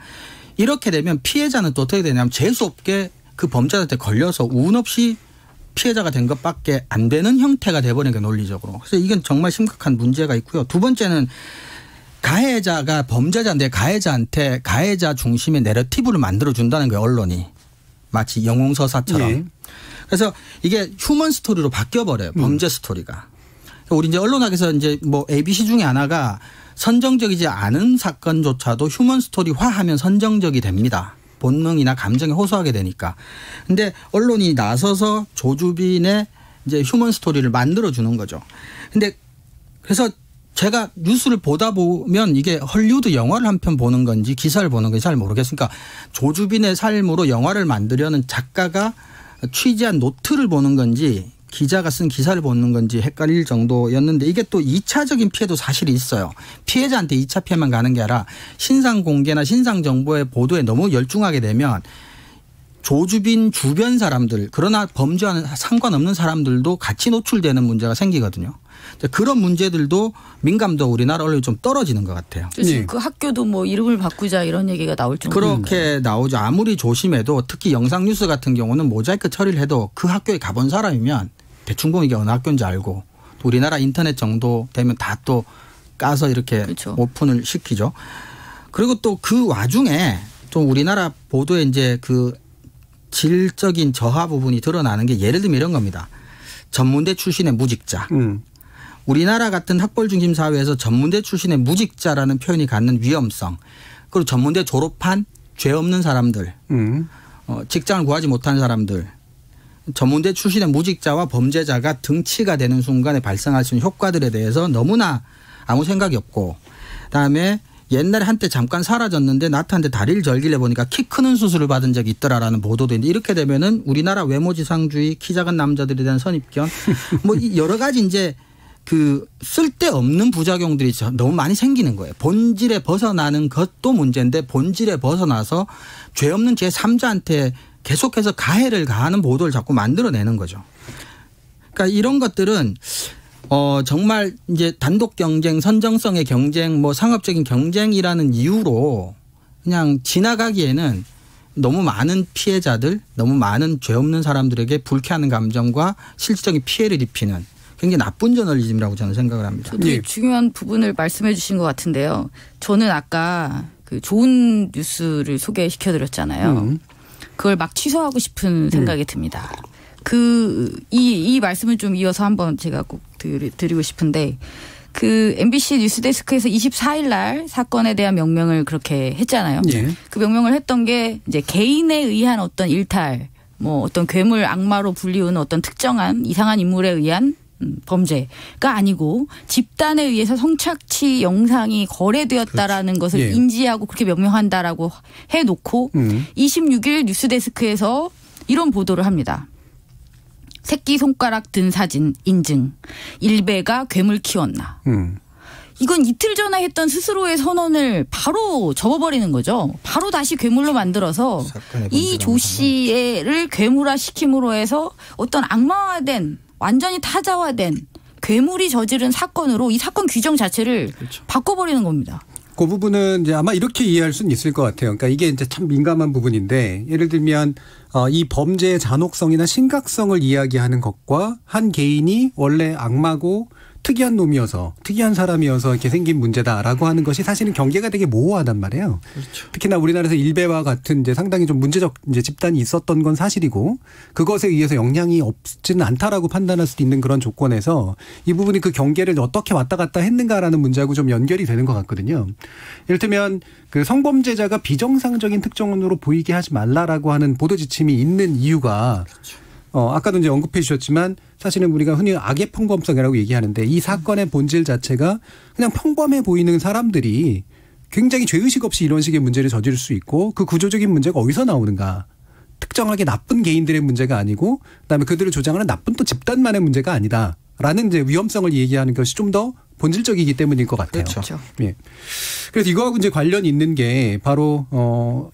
이렇게 되면 피해자는 또 어떻게 되냐면 재수없게 그 범죄자한테 걸려서 운 없이 피해자가 된 것밖에 안 되는 형태가 돼버리는 게 논리적으로. 그래서 이건 정말 심각한 문제가 있고요. 두 번째는 가해자가 범죄자인데 가해자한테 가해자 중심의 내러티브를 만들어준다는 거예요. 언론이. 마치 영웅서사처럼. 네. 그래서 이게 휴먼 스토리로 바뀌어버려요. 범죄 스토리가. 우리 이제 언론학에서 이제 뭐 ABC 중에 하나가 선정적이지 않은 사건조차도 휴먼 스토리화하면 선정적이 됩니다. 본능이나 감정에 호소하게 되니까. 근데 언론이 나서서 조주빈의 이제 휴먼 스토리를 만들어주는 거죠. 근데 그래서 제가 뉴스를 보다 보면 이게 헐리우드 영화를 한 편 보는 건지 기사를 보는 건지 잘 모르겠으니까, 조주빈의 삶으로 영화를 만들려는 작가가 취재한 노트를 보는 건지 기자가 쓴 기사를 보는 건지 헷갈릴 정도였는데, 이게 또 2차적인 피해도 사실이 있어요. 피해자한테 2차 피해만 가는 게 아니라 신상 공개나 신상 정보의 보도에 너무 열중하게 되면 조주빈 주변 사람들, 그러나 범죄와는 상관없는 사람들도 같이 노출되는 문제가 생기거든요. 그런 문제들도 민감도 우리나라 언론이 좀 떨어지는 것 같아요. 네. 그 학교도 뭐 이름을 바꾸자 이런 얘기가 나올 정도로. 그렇게 나오죠. 아무리 조심해도, 특히 영상 뉴스 같은 경우는 모자이크 처리를 해도 그 학교에 가본 사람이면 대충 보면 이게 어느 학교인지 알고, 우리나라 인터넷 정도 되면 다 또 까서 이렇게 그렇죠. 오픈을 시키죠. 그리고 또 그 와중에 또 우리나라 보도에 이제 그 질적인 저하 부분이 드러나는 게 예를 들면 이런 겁니다. 전문대 출신의 무직자. 우리나라 같은 학벌 중심 사회에서 전문대 출신의 무직자라는 표현이 갖는 위험성. 그리고 전문대 졸업한 죄 없는 사람들. 직장을 구하지 못한 사람들. 전문대 출신의 무직자와 범죄자가 등치가 되는 순간에 발생할 수 있는 효과들에 대해서 너무나 아무 생각이 없고 그다음에 옛날에 한때 잠깐 사라졌는데 나타났는데 다리를 절길래 보니까 키 크는 수술을 받은 적이 있더라라는 보도도 있는데 이렇게 되면은 우리나라 외모지상주의, 키 작은 남자들에 대한 선입견 뭐 여러 가지 이제 그 쓸데없는 부작용들이 너무 많이 생기는 거예요. 본질에 벗어나는 것도 문제인데 본질에 벗어나서 죄 없는 제3자한테 계속해서 가해를 가하는 보도를 자꾸 만들어내는 거죠. 그러니까 이런 것들은 정말 이제 단독 경쟁, 선정성의 경쟁, 뭐 상업적인 경쟁이라는 이유로 그냥 지나가기에는 너무 많은 피해자들, 너무 많은 죄 없는 사람들에게 불쾌한 감정과 실질적인 피해를 입히는 굉장히 나쁜 저널리즘이라고 저는 생각을 합니다. 되게 중요한 부분을 말씀해 주신 것 같은데요. 저는 아까 그 좋은 뉴스를 소개시켜드렸잖아요. 그걸 막 취소하고 싶은 생각이 듭니다. 이 말씀을 좀 이어서 한번 제가 꼭 드리고 싶은데 그 MBC 뉴스데스크에서 24일 날 사건에 대한 명명을 그렇게 했잖아요. 예. 그 명명을 했던 게 이제 개인에 의한 어떤 일탈, 뭐 어떤 괴물 악마로 불리우는 어떤 특정한 이상한 인물에 의한 범죄가 아니고 집단에 의해서 성착취 영상이 거래되었다라는 것을 인지하고 그렇게 명명한다라고 해놓고 26일 뉴스데스크에서 이런 보도를 합니다. 새끼손가락 든 사진 인증. 일베가 괴물 키웠나. 이건 이틀 전에 했던 스스로의 선언을 바로 접어버리는 거죠. 바로 다시 괴물로 만들어서 이 조 씨를 괴물화 시킴으로 해서 어떤 악마화된 완전히 타자화된 괴물이 저지른 사건으로 이 사건 규정 자체를 바꿔버리는 겁니다. 그 부분은 이제 아마 이렇게 이해할 수는 있을 것 같아요. 그러니까 이게 이제 참 민감한 부분인데 예를 들면 이 범죄의 잔혹성이나 심각성을 이야기하는 것과 한 개인이 원래 악마고 특이한 놈이어서 특이한 사람이어서 이렇게 생긴 문제다라고 하는 것이 사실은 경계가 되게 모호하단 말이에요. 그렇죠. 특히나 우리나라에서 일베와 같은 이제 상당히 좀 문제적 이제 집단이 있었던 건 사실이고 그것에 의해서 영향이 없지는 않다라고 판단할 수도 있는 그런 조건에서 이 부분이 그 경계를 어떻게 왔다 갔다 했는가라는 문제하고 좀 연결이 되는 것 같거든요. 이를테면 그 성범죄자가 비정상적인 특정으로 보이게 하지 말라라고 하는 보도 지침이 있는 이유가 그렇죠. 아까도 이제 언급해 주셨지만 사실은 우리가 흔히 악의 평범성이라고 얘기하는데 이 사건의 본질 자체가 그냥 평범해 보이는 사람들이 굉장히 죄의식 없이 이런 식의 문제를 저지를 수 있고 그 구조적인 문제가 어디서 나오는가. 특정하게 나쁜 개인들의 문제가 아니고 그다음에 그들을 조장하는 나쁜 또 집단만의 문제가 아니다라는 이제 위험성을 얘기하는 것이 좀 더 본질적이기 때문인 것 같아요. 그렇죠. 예. 그래서 이거하고 이제 관련 있는 게 바로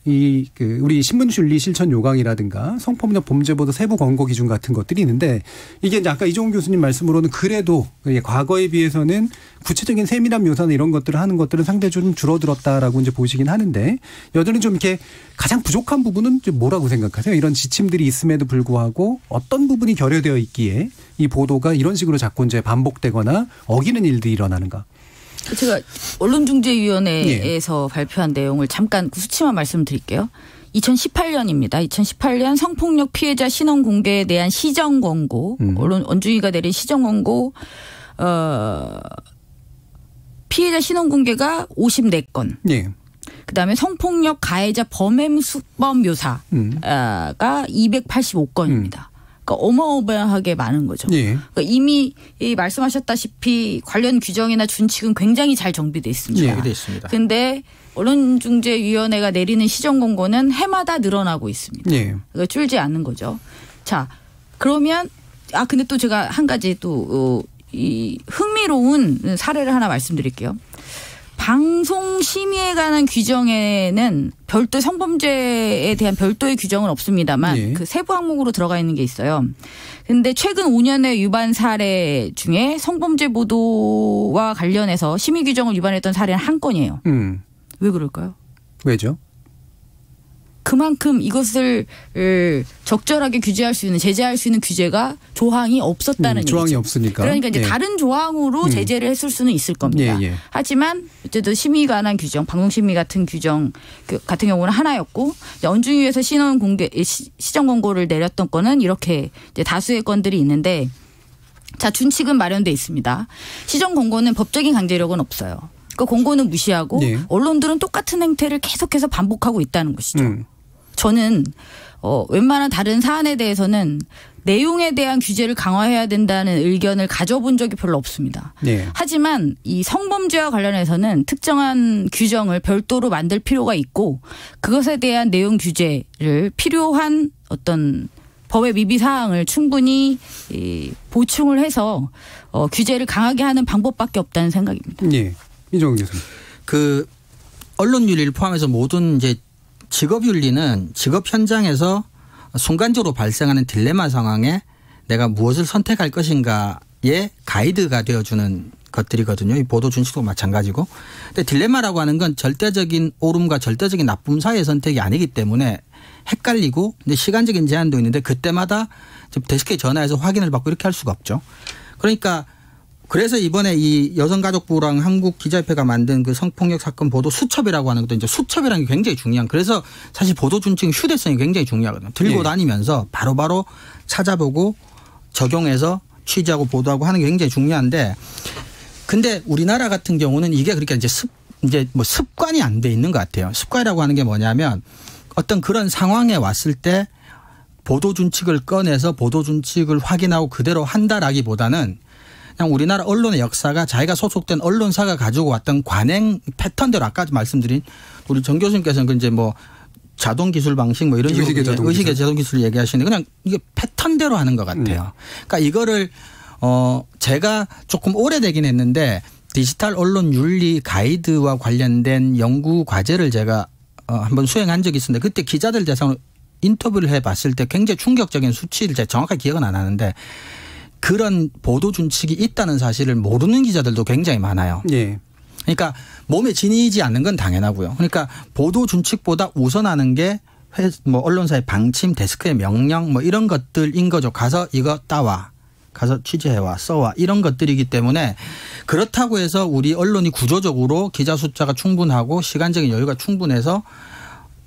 우리 신분준리 실천 요강이라든가 성폭력 범죄보도 세부 권고 기준 같은 것들이 있는데 이게 이제 아까 이종훈 교수님 말씀으로는 그래도 과거에 비해서는 구체적인 세밀한 묘사나 이런 것들을 하는 것들은 상대적으로 좀 줄어들었다라고 이제 보시긴 하는데 여전히 좀 이렇게 가장 부족한 부분은 뭐라고 생각하세요? 이런 지침들이 있음에도 불구하고 어떤 부분이 결여되어 있기에 이 보도가 이런 식으로 자꾸 이제 반복되거나 어기는 일들이 일어나는가? 제가 언론중재위원회에서 발표한 내용을 잠깐 수치만 말씀드릴게요. 2018년입니다. 2018년 성폭력 피해자 신원 공개에 대한 시정 권고, 언중위가 내린 시정 권고, 피해자 신원 공개가 54건. 예. 그다음에 성폭력 가해자 범행 수법 묘사가 285건입니다. 그러니까 어마어마하게 많은 거죠. 예. 그러니까 이미 말씀하셨다시피 관련 규정이나 준칙은 굉장히 잘 정비되어 있습니다. 정비되어 있습니다. 그런데 언론중재위원회가 내리는 시정 권고는 해마다 늘어나고 있습니다. 예. 그러니까 줄지 않는 거죠. 자, 그러면 근데 또 제가 한 가지 또 이 흥미로운 사례를 하나 말씀드릴게요. 방송 심의에 관한 규정에는 별도 성범죄에 대한 별도의 규정은 없습니다만 예. 그 세부 항목으로 들어가 있는 게 있어요. 그런데 최근 5년의 위반 사례 중에 성범죄 보도와 관련해서 심의 규정을 위반했던 사례는 한 건이에요. 왜 그럴까요? 왜죠? 그만큼 이것을 적절하게 규제할 수 있는 제재할 수 있는 규제가 조항이 없었다는 얘기죠. 조항이 없으니까. 그러니까 이제 예. 다른 조항으로 제재를 했을 수는 있을 겁니다. 예. 하지만 어쨌든 심의에 관한 규정, 방송심의 같은 규정 같은 경우는 하나였고 언중위에서 시정 권고를 내렸던 건은 이렇게 이제 다수의 건들이 있는데 자 준칙은 마련돼 있습니다. 시정 권고는 법적인 강제력은 없어요. 그 권고는 무시하고 네. 언론들은 똑같은 행태를 계속해서 반복하고 있다는 것이죠. 저는 웬만한 다른 사안에 대해서는 내용에 대한 규제를 강화해야 된다는 의견을 가져본 적이 별로 없습니다. 네. 하지만 이 성범죄와 관련해서는 특정한 규정을 별도로 만들 필요가 있고 그것에 대한 내용 규제를 필요한 어떤 법의 미비 사항을 충분히 보충을 해서 규제를 강하게 하는 방법밖에 없다는 생각입니다. 네. 이종훈 교수님. 그 언론윤리를 포함해서 모든 이제 직업윤리는 직업 현장에서 순간적으로 발생하는 딜레마 상황에 내가 무엇을 선택할 것인가의 가이드가 되어주는 것들이거든요. 이 보도 준칙도 마찬가지고. 근데 딜레마라고 하는 건 절대적인 옳음과 절대적인 나쁨 사이의 선택이 아니기 때문에 헷갈리고 근데 시간적인 제한도 있는데 그때마다 데스크에 전화해서 확인을 받고 이렇게 할 수가 없죠. 그러니까 그래서 이번에 이 여성가족부랑 한국기자협회가 만든 그 성폭력 사건 보도 수첩이라고 하는 것도 이제 수첩이라는 게 굉장히 중요한. 그래서 사실 보도 준칙 휴대성이 굉장히 중요하거든요. 들고 다니면서 바로바로 찾아보고 적용해서 취재하고 보도하고 하는 게 굉장히 중요한데, 근데 우리나라 같은 경우는 이게 그렇게 이제 습관이 안 돼 있는 것 같아요. 습관이라고 하는 게 뭐냐면 어떤 그런 상황에 왔을 때 보도 준칙을 꺼내서 보도 준칙을 확인하고 그대로 한다라기보다는 그냥 우리나라 언론의 역사가 자기가 소속된 언론사가 가지고 왔던 관행 패턴대로 아까 말씀드린 우리 정 교수님께서는 이제 뭐 자동 기술 방식 뭐 이런 식으로 의식의 자동 기술을 얘기하시는데 그냥 이게 패턴대로 하는 것 같아요. 그러니까 이거를 제가 조금 오래되긴 했는데 디지털 언론 윤리 가이드와 관련된 연구 과제를 제가 한번 수행한 적이 있었는데 그때 기자들 대상으로 인터뷰를 해봤을 때 굉장히 충격적인 수치를 제가 정확하게 기억은 안 하는데 그런 보도 준칙이 있다는 사실을 모르는 기자들도 굉장히 많아요. 예. 그러니까 몸에 지니지 않는 건 당연하고요. 그러니까 보도 준칙보다 우선하는 게 뭐 언론사의 방침, 데스크의 명령 뭐 이런 것들인 거죠. 가서 이거 따와. 가서 취재해와 써와 이런 것들이기 때문에 그렇다고 해서 우리 언론이 구조적으로 기자 숫자가 충분하고 시간적인 여유가 충분해서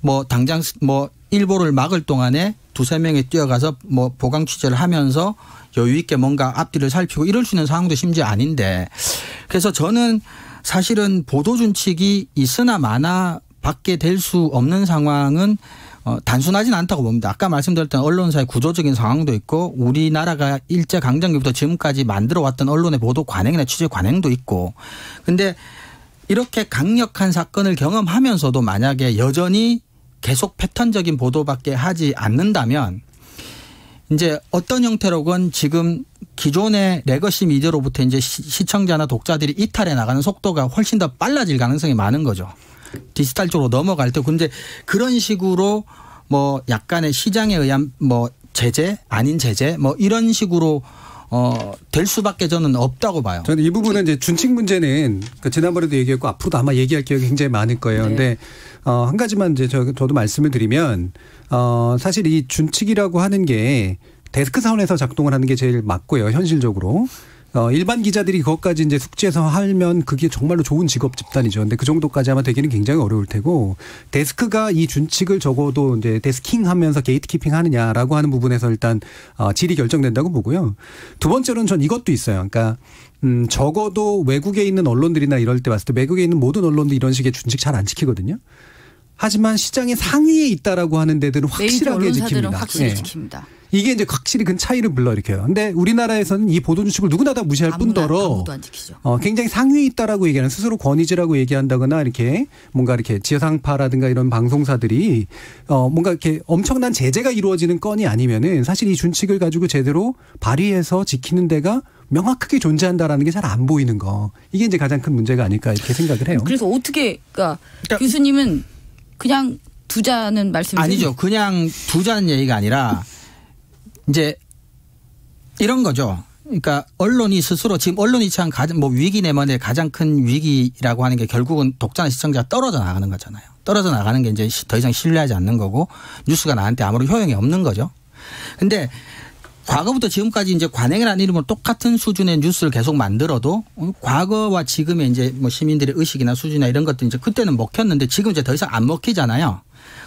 뭐 당장 뭐 일보를 막을 동안에 두세 명이 뛰어가서 뭐 보강 취재를 하면서 여유 있게 뭔가 앞뒤를 살피고 이럴 수 있는 상황도 심지어 아닌데 그래서 저는 사실은 보도 준칙이 있으나 마나 밖에 될 수 없는 상황은 단순하진 않다고 봅니다. 아까 말씀드렸던 언론사의 구조적인 상황도 있고 우리나라가 일제강점기부터 지금까지 만들어왔던 언론의 보도 관행이나 취재 관행도 있고 근데 이렇게 강력한 사건을 경험하면서도 만약에 여전히 계속 패턴적인 보도밖에 하지 않는다면 이제 어떤 형태로건 지금 기존의 레거시 미디어로부터 이제 시청자나 독자들이 이탈해 나가는 속도가 훨씬 더 빨라질 가능성이 많은 거죠. 디지털 쪽으로 넘어갈 때. 근데 그런 식으로 뭐 약간의 시장에 의한 뭐 제재 아닌 제재 뭐 이런 식으로 될 수밖에 저는 없다고 봐요. 저는 이 부분은 이제 준칙 문제는 지난번에도 얘기했고 앞으로도 아마 얘기할 기회가 굉장히 많을 거예요. 그런데 한 가지만 이제 저도 말씀을 드리면 사실 이 준칙이라고 하는 게 데스크 사원에서 작동을 하는 게 제일 맞고요. 현실적으로. 일반 기자들이 그것까지 이제 숙지해서 하면 그게 정말로 좋은 직업 집단이죠. 근데 그 정도까지 아마 되기는 굉장히 어려울 테고 데스크가 이 준칙을 적어도 이제 데스킹 하면서 게이트키핑 하느냐라고 하는 부분에서 일단 질이 결정된다고 보고요. 두 번째로는 전 이것도 있어요. 그러니까 적어도 외국에 있는 언론들이나 이럴 때 봤을 때 외국에 있는 모든 언론도 이런 식의 준칙 잘 안 지키거든요. 하지만 시장의 상위에 있다고 하는 데들은 확실하게 지킵니다. 확실히 지킵니다. 이게 이제 확실히 그 차이를 불러일으켜요. 근데 우리나라에서는 이 보도 준칙을 누구나 다 무시할 뿐더러 아무도 안 지키죠. 굉장히 상위에 있다라고 얘기하는 스스로 권위지라고 얘기한다거나 이렇게 뭔가 이렇게 지상파라든가 이런 방송사들이 뭔가 이렇게 엄청난 제재가 이루어지는 건이 아니면은 사실 이 준칙을 가지고 제대로 발휘해서 지키는 데가 명확하게 존재한다라는 게 잘 안 보이는 거. 이게 이제 가장 큰 문제가 아닐까 이렇게 생각을 해요. 그래서 어떻게 그러니까 교수님은 그냥 두자는 말씀이 아니죠. 그냥 두자는 얘기가 아니라 이제 이런 거죠. 그러니까 언론이 스스로 지금 언론이 처한 가장 뭐 위기 내만의 가장 큰 위기라고 하는 게 결국은 독자나 시청자가 떨어져 나가는 거잖아요. 떨어져 나가는 게 이제 더 이상 신뢰하지 않는 거고 뉴스가 나한테 아무런 효용이 없는 거죠. 근데 과거부터 지금까지 이제 관행이라는 이름으로 똑같은 수준의 뉴스를 계속 만들어도 과거와 지금의 이제 뭐 시민들의 의식이나 수준이나 이런 것들 이제 그때는 먹혔는데 지금 이제 더 이상 안 먹히잖아요.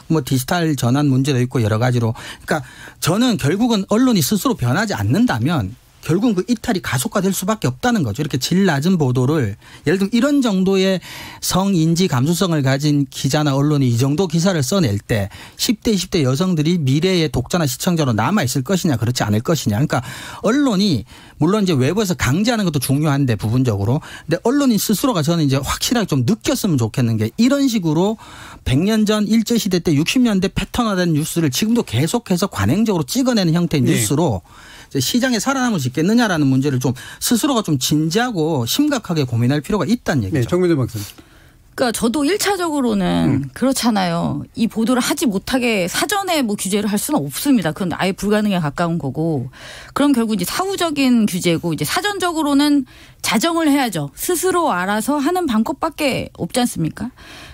뭐 디지털 전환 문제도 있고 여러 가지로. 그러니까 저는 결국은 언론이 스스로 변하지 않는다면 결국은 그 이탈이 가속화될 수밖에 없다는 거죠. 이렇게 질 낮은 보도를 예를 들면 이런 정도의 성인지 감수성을 가진 기자나 언론이 이 정도 기사를 써낼 때 10대 20대 여성들이 미래의 독자나 시청자로 남아있을 것이냐 그렇지 않을 것이냐. 그러니까 언론이 물론 이제 외부에서 강제하는 것도 중요한데 부분적으로. 근데 언론인 스스로가 저는 이제 확실하게 좀 느꼈으면 좋겠는 게 이런 식으로 100년 전 일제시대 때 60년대 패턴화된 뉴스를 지금도 계속해서 관행적으로 찍어내는 형태의 뉴스로 시장에 살아남을 수 있겠느냐라는 문제를 좀 스스로가 좀 진지하고 심각하게 고민할 필요가 있다는 얘기죠. 네, 정민정 박사님. 그러니까 저도 1차적으로는 그렇잖아요. 이 보도를 하지 못하게 사전에 뭐 규제를 할 수는 없습니다. 그건 아예 불가능에 가까운 거고. 그럼 결국 이제 사후적인 규제고 이제 사전적으로는 자정을 해야죠. 스스로 알아서 하는 방법밖에 없지 않습니까?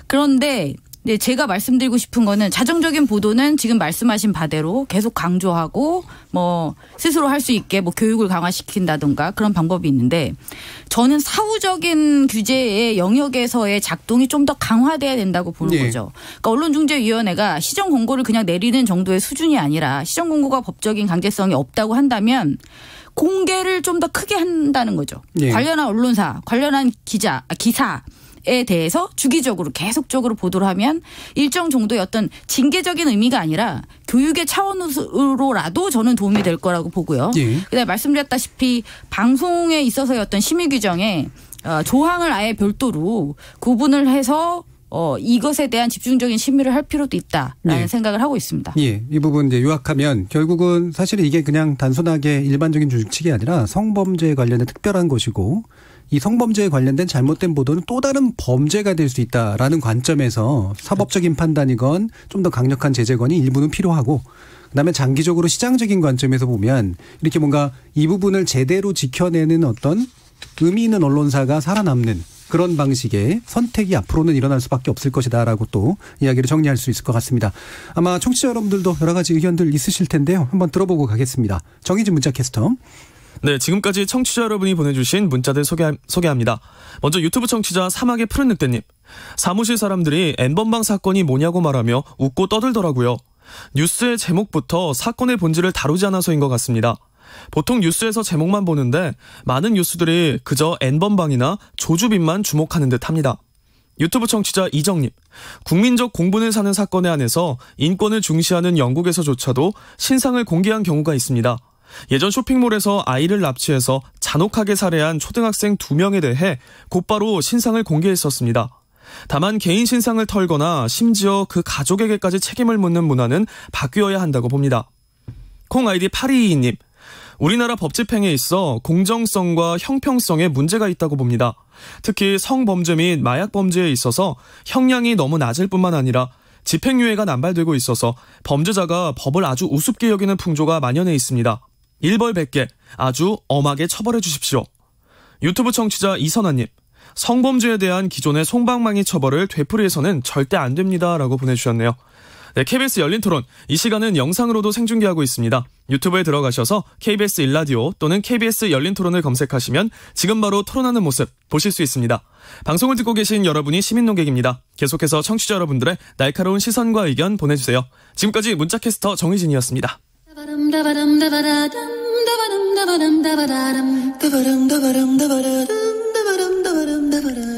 그런데 네, 제가 말씀드리고 싶은 거는 자정적인 보도는 지금 말씀하신 바대로 계속 강조하고 뭐 스스로 할 수 있게 뭐 교육을 강화시킨다든가 그런 방법이 있는데 저는 사후적인 규제의 영역에서의 작동이 좀 더 강화돼야 된다고 보는 거죠. 그러니까 언론중재위원회가 시정 공고를 그냥 내리는 정도의 수준이 아니라 시정 공고가 법적인 강제성이 없다고 한다면 공개를 좀 더 크게 한다는 거죠. 관련한 언론사, 관련한 기사에 대해서 주기적으로 계속적으로 보도를 하면 일정 정도의 어떤 징계적인 의미가 아니라 교육의 차원으로라도 저는 도움이 될 거라고 보고요. 그다음에 말씀드렸다시피 방송에 있어서의 어떤 심의 규정에 조항을 아예 별도로 구분을 해서 이것에 대한 집중적인 심의를 할 필요도 있다라는 생각을 하고 있습니다. 예, 이 부분 이제 요약하면 결국은 사실은 이게 그냥 단순하게 일반적인 규칙이 아니라 성범죄에 관련된 특별한 것이고 이 성범죄에 관련된 잘못된 보도는 또 다른 범죄가 될 수 있다라는 관점에서 사법적인 판단이건 좀 더 강력한 제재건이 일부는 필요하고 그다음에 장기적으로 시장적인 관점에서 보면 이렇게 뭔가 이 부분을 제대로 지켜내는 어떤 의미 있는 언론사가 살아남는 그런 방식의 선택이 앞으로는 일어날 수밖에 없을 것이다라고 또 이야기를 정리할 수 있을 것 같습니다. 아마 청취자 여러분들도 여러 가지 의견들 있으실 텐데요. 한번 들어보고 가겠습니다. 정의진 문자캐스터. 네, 지금까지 청취자 여러분이 보내주신 문자들 소개합니다. 먼저 유튜브 청취자 사막의 푸른 늑대님. 사무실 사람들이 N번방 사건이 뭐냐고 말하며 웃고 떠들더라고요. 뉴스의 제목부터 사건의 본질을 다루지 않아서인 것 같습니다. 보통 뉴스에서 제목만 보는데 많은 뉴스들이 그저 N번방이나 조주빈만 주목하는 듯합니다. 유튜브 청취자 이정님. 국민적 공분을 사는 사건에 한해서 인권을 중시하는 영국에서조차도 신상을 공개한 경우가 있습니다. 예전 쇼핑몰에서 아이를 납치해서 잔혹하게 살해한 초등학생 2명에 대해 곧바로 신상을 공개했었습니다. 다만 개인 신상을 털거나 심지어 그 가족에게까지 책임을 묻는 문화는 바뀌어야 한다고 봅니다. 콩 아이디 8222님. 우리나라 법 집행에 있어 공정성과 형평성에 문제가 있다고 봅니다. 특히 성범죄 및 마약범죄에 있어서 형량이 너무 낮을 뿐만 아니라 집행유예가 남발되고 있어서 범죄자가 법을 아주 우습게 여기는 풍조가 만연해 있습니다. 일벌백계 아주 엄하게 처벌해 주십시오. 유튜브 청취자 이선아님. 성범죄에 대한 기존의 솜방망이 처벌을 되풀이해서는 절대 안 됩니다. 라고 보내주셨네요. 네, KBS 열린토론. 이 시간은 영상으로도 생중계하고 있습니다. 유튜브에 들어가셔서 KBS 1라디오 또는 KBS 열린토론을 검색하시면 지금 바로 토론하는 모습 보실 수 있습니다. 방송을 듣고 계신 여러분이 시민논객입니다. 계속해서 청취자 여러분들의 날카로운 시선과 의견 보내주세요. 지금까지 문자캐스터 정의진이었습니다.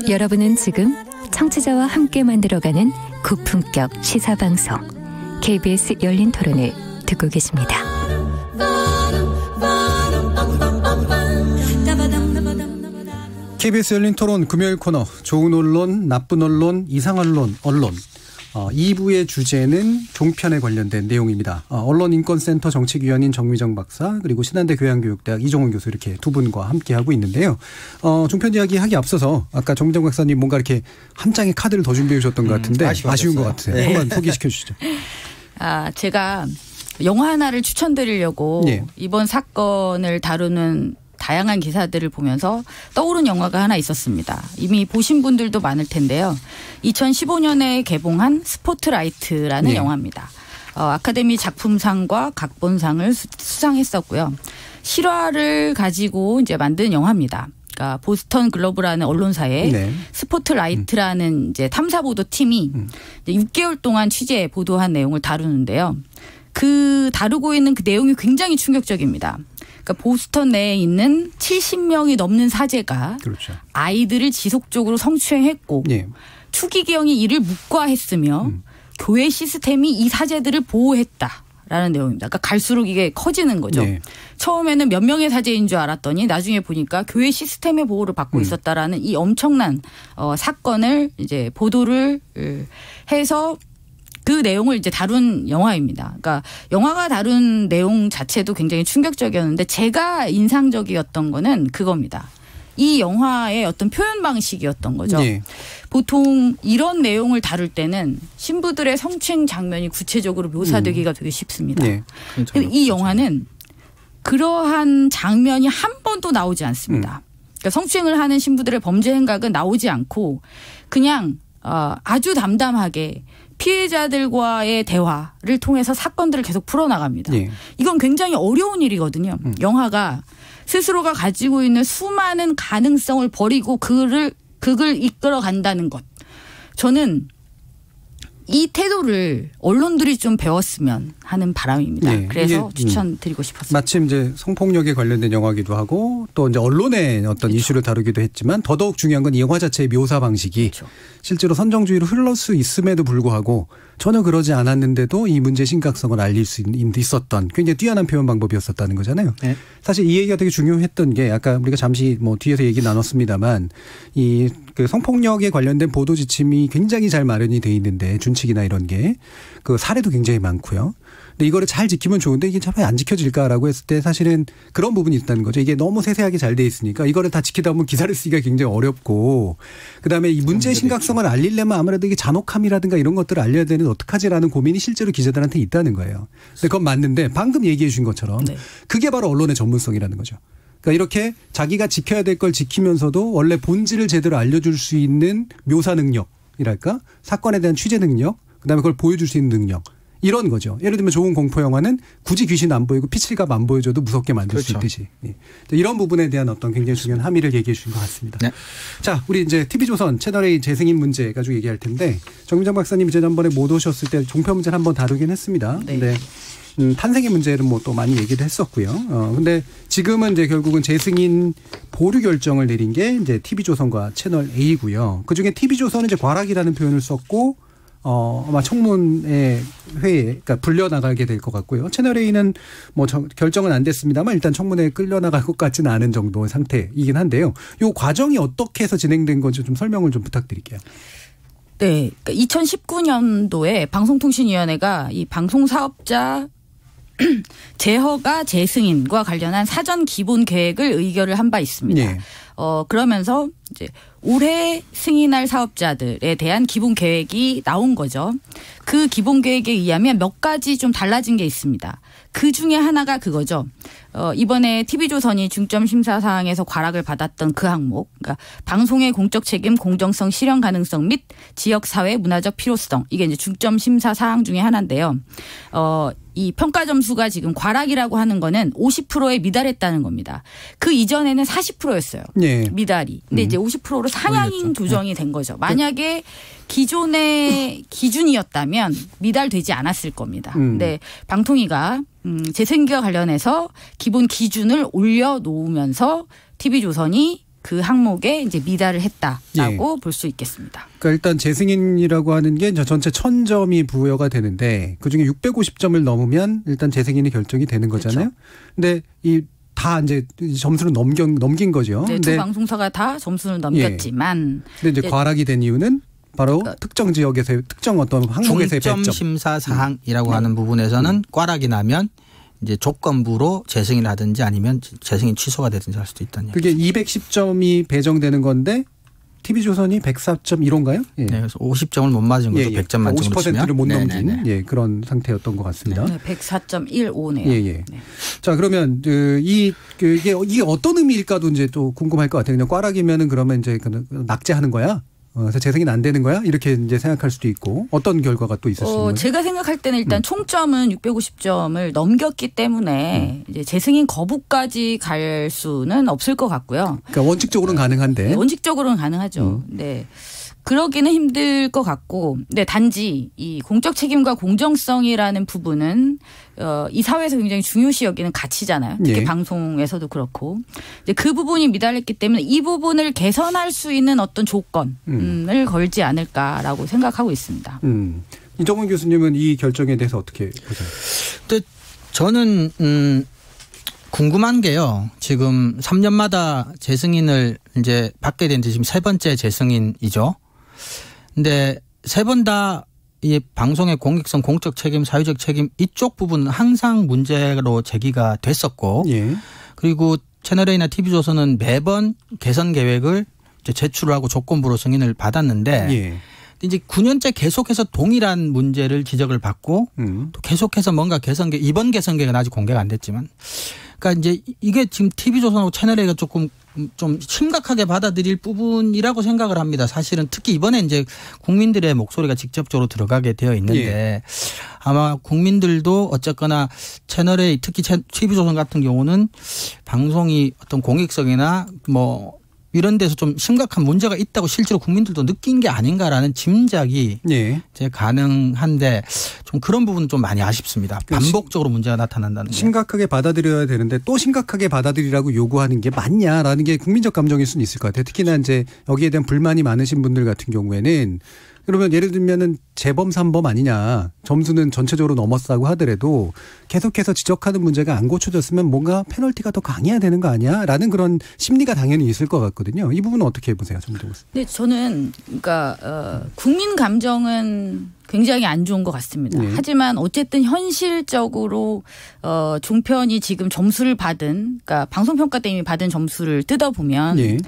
여러분은 지금 청취자와 함께 만들어가는 고품격 시사방송 KBS 열린 토론을 듣고 계십니다. KBS 열린 토론 금요일 코너 좋은 언론, 나쁜 언론, 이상한 언론 2부의 주제는 종편에 관련된 내용입니다. 언론인권센터 정책위원인 정미정 박사 그리고 신한대 교양교육대학 이종훈 교수 이렇게 두 분과 함께하고 있는데요. 종편 이야기 하기 앞서서 아까 정미정 박사님 뭔가 이렇게 한 장의 카드를 더 준비해 주셨던 것 같은데 아쉬운 것 같아요. 네. 한번 소개시켜 주시죠. 제가 영화 하나를 추천드리려고 이번 사건을 다루는 다양한 기사들을 보면서 떠오른 영화가 하나 있었습니다. 이미 보신 분들도 많을 텐데요. 2015년에 개봉한 스포트라이트라는 네. 영화입니다. 아카데미 작품상과 각본상을 수상했었고요. 실화를 가지고 이제 만든 영화입니다. 그러니까 보스턴 글로브라는 언론사의 네. 스포트라이트라는 이제 탐사보도 팀이 이제 6개월 동안 취재 보도한 내용을 다루는데요. 다루고 있는 그 내용이 굉장히 충격적입니다. 그러니까 보스턴 내에 있는 70명이 넘는 사제가 그렇죠. 아이들을 지속적으로 성추행했고 네. 추기경이 이를 묵과했으며 교회 시스템이 이 사제들을 보호했다라는 내용입니다. 그러니까 갈수록 이게 커지는 거죠. 네. 처음에는 몇 명의 사제인 줄 알았더니 나중에 보니까 교회 시스템의 보호를 받고 있었다라는 이 엄청난 사건을 이제 보도를 해서 그 내용을 이제 다룬 영화입니다. 그러니까 영화가 다룬 내용 자체도 굉장히 충격적이었는데 제가 인상적이었던 거는 그겁니다. 이 영화의 어떤 표현 방식이었던 거죠. 네. 보통 이런 내용을 다룰 때는 신부들의 성추행 장면이 구체적으로 묘사되기가 되게 쉽습니다. 네. 근데 이 영화는 그러한 장면이 한 번도 나오지 않습니다. 그러니까 성추행을 하는 신부들의 범죄 행각은 나오지 않고 그냥 아주 담담하게 피해자들과의 대화를 통해서 사건들을 계속 풀어나갑니다. 네. 이건 굉장히 어려운 일이거든요. 영화가 스스로가 가지고 있는 수많은 가능성을 버리고 그걸 이끌어 간다는 것. 저는 이 태도를 언론들이 좀 배웠으면 하는 바람입니다. 네. 그래서 이게, 추천드리고 싶었습니다. 마침 이제 성폭력에 관련된 영화기도 하고 또 이제 언론의 어떤 그렇죠. 이슈를 다루기도 했지만 더더욱 중요한 건 이 영화 자체의 묘사 방식이 그렇죠. 실제로 선정주의로 흘러 수 있음에도 불구하고 전혀 그러지 않았는데도 이 문제의 심각성을 알릴 수 있었던 굉장히 뛰어난 표현 방법이었었다는 거잖아요. 네. 사실 이 얘기가 되게 중요했던 게 아까 우리가 잠시 뭐 뒤에서 얘기 나눴습니다만 이 그 성폭력에 관련된 보도 지침이 굉장히 잘 마련이 돼 있는데 준칙이나 이런 게 그 사례도 굉장히 많고요. 근데 이거를 잘 지키면 좋은데 이게 참 왜 안 지켜질까라고 했을 때 사실은 그런 부분이 있다는 거죠. 이게 너무 세세하게 잘 돼 있으니까 이거를 다 지키다 보면 기사를 쓰기가 굉장히 어렵고 그다음에 이 문제의 심각성을 알리려면 아무래도 이게 잔혹함이라든가 이런 것들을 알려야 되는데 어떡하지라는 고민이 실제로 기자들한테 있다는 거예요. 근데 그건 맞는데 방금 얘기해 주신 것처럼 네. 그게 바로 언론의 전문성이라는 거죠. 그러니까 이렇게 자기가 지켜야 될 걸 지키면서도 원래 본질을 제대로 알려줄 수 있는 묘사 능력이랄까 사건에 대한 취재 능력 그다음에 그걸 보여줄 수 있는 능력 이런 거죠. 예를 들면 좋은 공포 영화는 굳이 귀신 안 보이고 피칠갑 안 보여줘도 무섭게 만들 수 그렇죠. 있듯이 예. 이런 부분에 대한 어떤 굉장히 중요한 함의를 얘기해 주신 것 같습니다. 네. 자, 우리 이제 TV조선 채널A 재승인 문제 가지고 얘기할 텐데 정민정 박사님 지난번에 못 오셨을 때 종편 문제를 한번 다루긴 했습니다. 네. 근데 탄생의 문제는 뭐 또 많이 얘기를 했었고요. 근데 지금은 이제 결국은 재승인 보류 결정을 내린 게 이제 TV조선과 채널A고요. 그 중에 TV조선은 이제 과락이라는 표현을 썼고 아마 청문회 회에 그러니까 불려나가게 될 것 같고요. 채널A는 뭐 결정은 안 됐습니다만 일단 청문회에 끌려나갈 것 같지는 않은 정도의 상태이긴 한데요. 이 과정이 어떻게 해서 진행된 건지 좀 설명을 좀 부탁드릴게요. 네. 그러니까 2019년도에 방송통신위원회가 이 방송사업자 재허가 재승인과 관련한 사전 기본 계획을 의결을 한 바 있습니다. 네. 그러면서 이제 올해 승인할 사업자들에 대한 기본 계획이 나온 거죠. 그 기본 계획에 의하면 몇 가지 좀 달라진 게 있습니다. 그 중에 하나가 그거죠. 이번에 TV조선이 중점 심사 사항에서 과락을 받았던 그 항목, 그러니까 방송의 공적 책임, 공정성, 실현 가능성 및 지역 사회 문화적 필요성 이게 이제 중점 심사 사항 중에 하나인데요. 이 평가 점수가 지금 과락이라고 하는 거는 50%에 미달했다는 겁니다. 그 이전에는 40%였어요. 네. 미달이. 근데 이제 50%로 상향 조정이 된 거죠. 만약에 기존의 기준이었다면 미달되지 않았을 겁니다. 근데 방통위가 재승인과 관련해서 기본 기준을 올려놓으면서 TV조선이 그 항목에 이제 미달을 했다라고 볼 수 있겠습니다. 그러니까 일단 재승인이라고 하는 게 전체 1000점이 부여가 되는데 그중에 650점을 넘으면 일단 재승인이 결정이 되는 거잖아요. 그런데 그렇죠. 다 이제 점수를 넘긴 거죠. 네, 두 방송사가 다 점수를 넘겼지만. 근데 이제 과락이 된 이유는 바로 특정 지역에서의 특정 어떤 항목에서의 배점. 중점 심사 사항이라고 하는 부분에서는 과락이 나면 이제 조건부로 재승인을 하든지 아니면 재승인 취소가 되든지 할 수도 있다는 그게 210점이 배정되는 건데 TV조선이 104.15인가요? 예. 네, 그래서 50점을 못 맞은 것도 100점 만점으로 치면 50%를 못 넘긴 예, 그런 상태였던 것 같습니다. 네, 104.15네요. 예, 예. 네. 자, 그러면 이게 어떤 의미일까도 이제 또 궁금할 것 같아요. 그냥 꽈락이면은 그러면 이제 낙제하는 거야? 그래서 재승인 안 되는 거야? 이렇게 이제 생각할 수도 있고 어떤 결과가 또 있을 수 있는 거죠? 제가 생각할 때는 일단 총점은 650점을 넘겼기 때문에 이제 재승인 거부까지 갈 수는 없을 것 같고요. 그러니까 원칙적으로는 가능한데. 네, 원칙적으로는 가능하죠. 네. 그러기는 힘들 것 같고, 네, 단지 이 공적 책임과 공정성이라는 부분은 이 사회에서 굉장히 중요시 여기는 가치잖아요. 특히 예. 방송에서도 그렇고, 이제 그 부분이 미달했기 때문에 이 부분을 개선할 수 있는 어떤 조건을 걸지 않을까라고 생각하고 있습니다. 이정훈 교수님은 이 결정에 대해서 어떻게 보세요? 근데 저는 궁금한 게요. 지금 3년마다 재승인을 이제 받게 된 지금 세 번째 재승인이죠. 근데 세 번 다 이 방송의 공익성, 공적 책임, 사회적 책임 이쪽 부분은 항상 문제로 제기가 됐었고, 예. 그리고 채널A나 TV조선은 매번 개선 계획을 이제 제출하고 조건부로 승인을 받았는데, 예. 이제 9년째 계속해서 동일한 문제를 지적을 받고 또 계속해서 뭔가 이번 개선 계획은 아직 공개가 안 됐지만, 그러니까 이제 이게 지금 TV조선하고 채널A가 조금 좀 심각하게 받아들일 부분이라고 생각을 합니다. 사실은 특히 이번에 이제 국민들의 목소리가 직접적으로 들어가게 되어 있는데 예. 아마 국민들도 어쨌거나 채널A 특히 TV조선 같은 경우는 방송이 어떤 공익성이나 뭐 이런 데서 좀 심각한 문제가 있다고 실제로 국민들도 느낀 게 아닌가라는 짐작이 예. 이제 가능한데 좀 그런 부분은 좀 많이 아쉽습니다. 반복적으로 문제가 나타난다는 게. 심각하게 받아들여야 되는데 또 심각하게 받아들이라고 요구하는 게 맞냐라는 게 국민적 감정일 수는 있을 것 같아요. 특히나 이제 여기에 대한 불만이 많으신 분들 같은 경우에는 그러면 예를 들면은 재범 3범 아니냐, 점수는 전체적으로 넘었다고 하더라도 계속해서 지적하는 문제가 안 고쳐졌으면 뭔가 페널티가 더 강해야 되는 거 아니야라는 그런 심리가 당연히 있을 것 같거든요. 이 부분은 어떻게 보세요, 정도? 네, 저는 그러니까 국민 감정은 굉장히 안 좋은 것 같습니다. 네. 하지만 어쨌든 현실적으로 종편이 지금 점수를 받은, 그러니까 방송평가대행이 받은 점수를 뜯어보면. 예.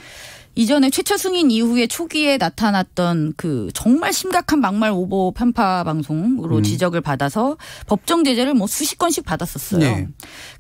이전에 최초 승인 이후에 초기에 나타났던 그 정말 심각한 막말 오보 편파 방송으로 지적을 받아서 법정 제재를 뭐 수십 건씩 받았었어요. 네.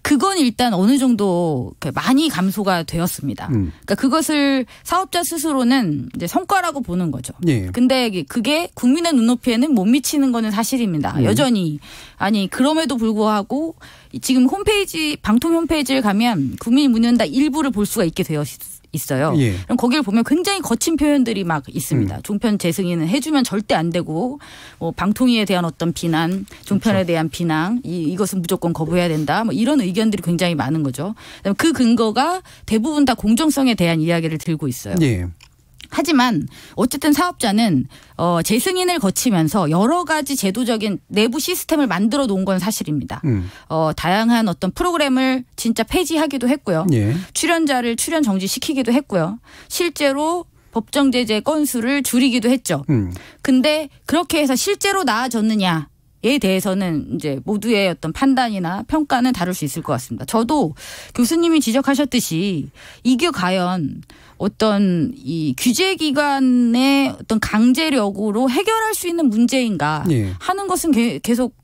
그건 일단 어느 정도 많이 감소가 되었습니다. 그러니까 그것을 사업자 스스로는 이제 성과라고 보는 거죠. 네. 근데 그게 국민의 눈높이에는 못 미치는 거는 사실입니다. 여전히. 아니 그럼에도 불구하고 지금 홈페이지 방통 홈페이지를 가면 국민이 묻는다 일부를 볼 수가 있게 되어 있어요. 예. 그럼 거기를 보면 굉장히 거친 표현들이 막 있습니다. 종편 재승인은 해주면 절대 안 되고 뭐 방통위에 대한 어떤 비난, 종편에 그렇죠. 대한 비난, 이것은 무조건 거부해야 된다. 뭐 이런 의견들이 굉장히 많은 거죠. 그 근거가 대부분 다 공정성에 대한 이야기를 들고 있어요. 예. 하지만 어쨌든 사업자는 재승인을 거치면서 여러 가지 제도적인 내부 시스템을 만들어 놓은 건 사실입니다. 다양한 어떤 프로그램을 진짜 폐지하기도 했고요. 예. 출연자를 출연 정지시키기도 했고요. 실제로 법정 제재 건수를 줄이기도 했죠. 근데 그렇게 해서 실제로 나아졌느냐? 에 대해서는 이제 모두의 어떤 판단이나 평가는 다를 수 있을 것 같습니다. 저도 교수님이 지적하셨듯이 이게 과연 어떤 이 규제기관의 어떤 강제력으로 해결할 수 있는 문제인가 예. 하는 것은 계속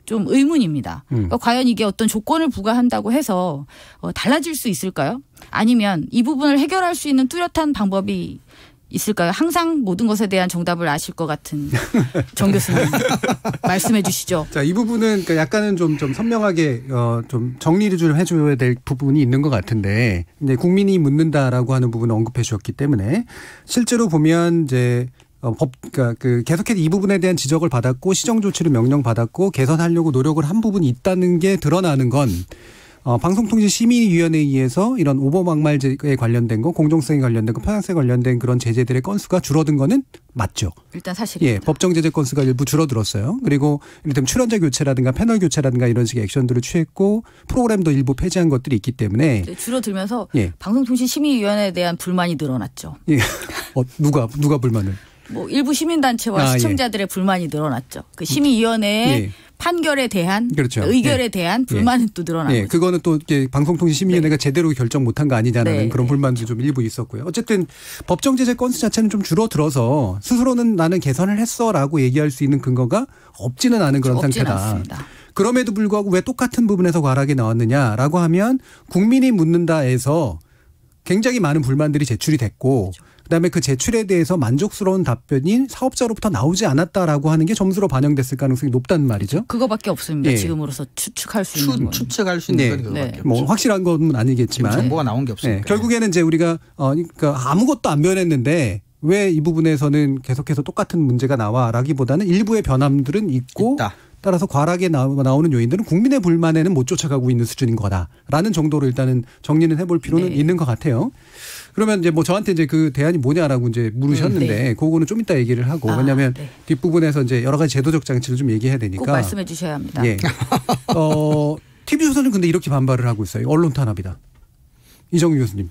좀 의문입니다. 그러니까 과연 이게 어떤 조건을 부과한다고 해서 달라질 수 있을까요? 아니면 이 부분을 해결할 수 있는 뚜렷한 방법이 있을까요? 항상 모든 것에 대한 정답을 아실 것 같은 정 교수님 말씀해 주시죠. 자, 이 부분은 그러니까 약간은 좀 선명하게 좀 정리를 좀 해줘야 될 부분이 있는 것 같은데, 이제 국민이 묻는다라고 하는 부분을 언급해 주셨기 때문에 실제로 보면 이제 그러니까 계속해서 이 부분에 대한 지적을 받았고 시정 조치를 명령받았고 개선하려고 노력을 한 부분이 있다는 게 드러나는 건. 방송통신심의위원회에 의해서 이런 오보막말에 관련된 거, 공정성에 관련된 거, 편향성에 관련된 그런 제재들의 건수가 줄어든 거는 맞죠. 일단 사실입니다. 예, 법정 제재 건수가 일부 줄어들었어요. 그리고 이를테면 출연자 교체라든가 패널 교체라든가 이런 식의 액션들을 취했고 프로그램도 일부 폐지한 것들이 있기 때문에 줄어들면서 예. 방송통신심의위원회에 대한 불만이 늘어났죠. 예. 누가 불만을? 뭐 일부 시민단체와 시청자들의 불만이 늘어났죠. 그 심의위원회의 판결에 대한 그렇죠. 의결에 대한 불만은 또 늘어나고. 그거는 또 이제 방송통신심의위원회가 제대로 결정 못한 거 아니냐는 그런 불만도 좀 일부 있었고요. 어쨌든 법정 제재 건수 자체는 좀 줄어들어서 스스로는 나는 개선을 했어라고 얘기할 수 있는 근거가 없지는 않은 그런 상태다. 않습니다. 그럼에도 불구하고 왜 똑같은 부분에서 과락이 나왔느냐라고 하면 국민이 묻는다에서 굉장히 많은 불만들이 제출이 됐고 그다음에 그 제출에 대해서 만족스러운 답변이 사업자로부터 나오지 않았다라고 하는 게 점수로 반영됐을 가능성이 높다는 말이죠. 그거밖에 없습니다. 지금으로서 추측할 수 있는 건. 추측할 수 있는 건 그거밖에 없죠. 뭐 확실한 건 아니겠지만 정보가 나온 게 없으니까. 결국에는 이제 우리가 그러니까 아무것도 안 변했는데 왜 이 부분에서는 계속해서 똑같은 문제가 나와라기보다는 일부의 변함들은 있고 따라서 과락에 나오는 요인들은 국민의 불만에는 못 쫓아가고 있는 수준인 거다라는 정도로 일단은 정리는 해볼 필요는 있는 것 같아요. 그러면 이제 뭐 저한테 이제 그 대안이 뭐냐라고 이제 물으셨는데 그거는 좀 이따 얘기를 하고 왜냐하면 뒷부분에서 이제 여러 가지 제도적 장치를 좀 얘기해야 되니까 꼭 말씀해 주셔야 합니다. TV조선은 근데 이렇게 반발을 하고 있어요. 언론 탄압이다. 이정유 교수님.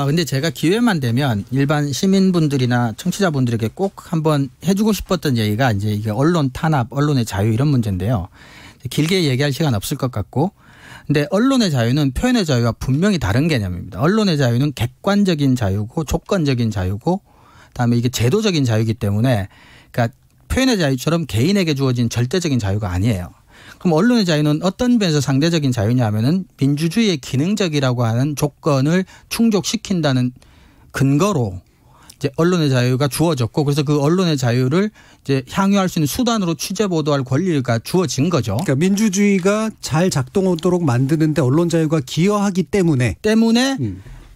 근데 제가 기회만 되면 일반 시민분들이나 청취자분들에게 꼭 한번 해주고 싶었던 얘기가 이제 이게 언론 탄압, 언론의 자유 이런 문제인데요. 길게 얘기할 시간 없을 것 같고 근데 언론의 자유는 표현의 자유와 분명히 다른 개념입니다. 언론의 자유는 객관적인 자유고 조건적인 자유고 그다음에 이게 제도적인 자유이기 때문에 그러니까 표현의 자유처럼 개인에게 주어진 절대적인 자유가 아니에요. 그럼 언론의 자유는 어떤 면에서 상대적인 자유냐 하면은 민주주의의 기능적이라고 하는 조건을 충족시킨다는 근거로 이제 언론의 자유가 주어졌고 그래서 그 언론의 자유를 이제 향유할 수 있는 수단으로 취재 보도할 권리가 주어진 거죠. 그러니까 민주주의가 잘 작동하도록 만드는데 언론 자유가 기여하기 때문에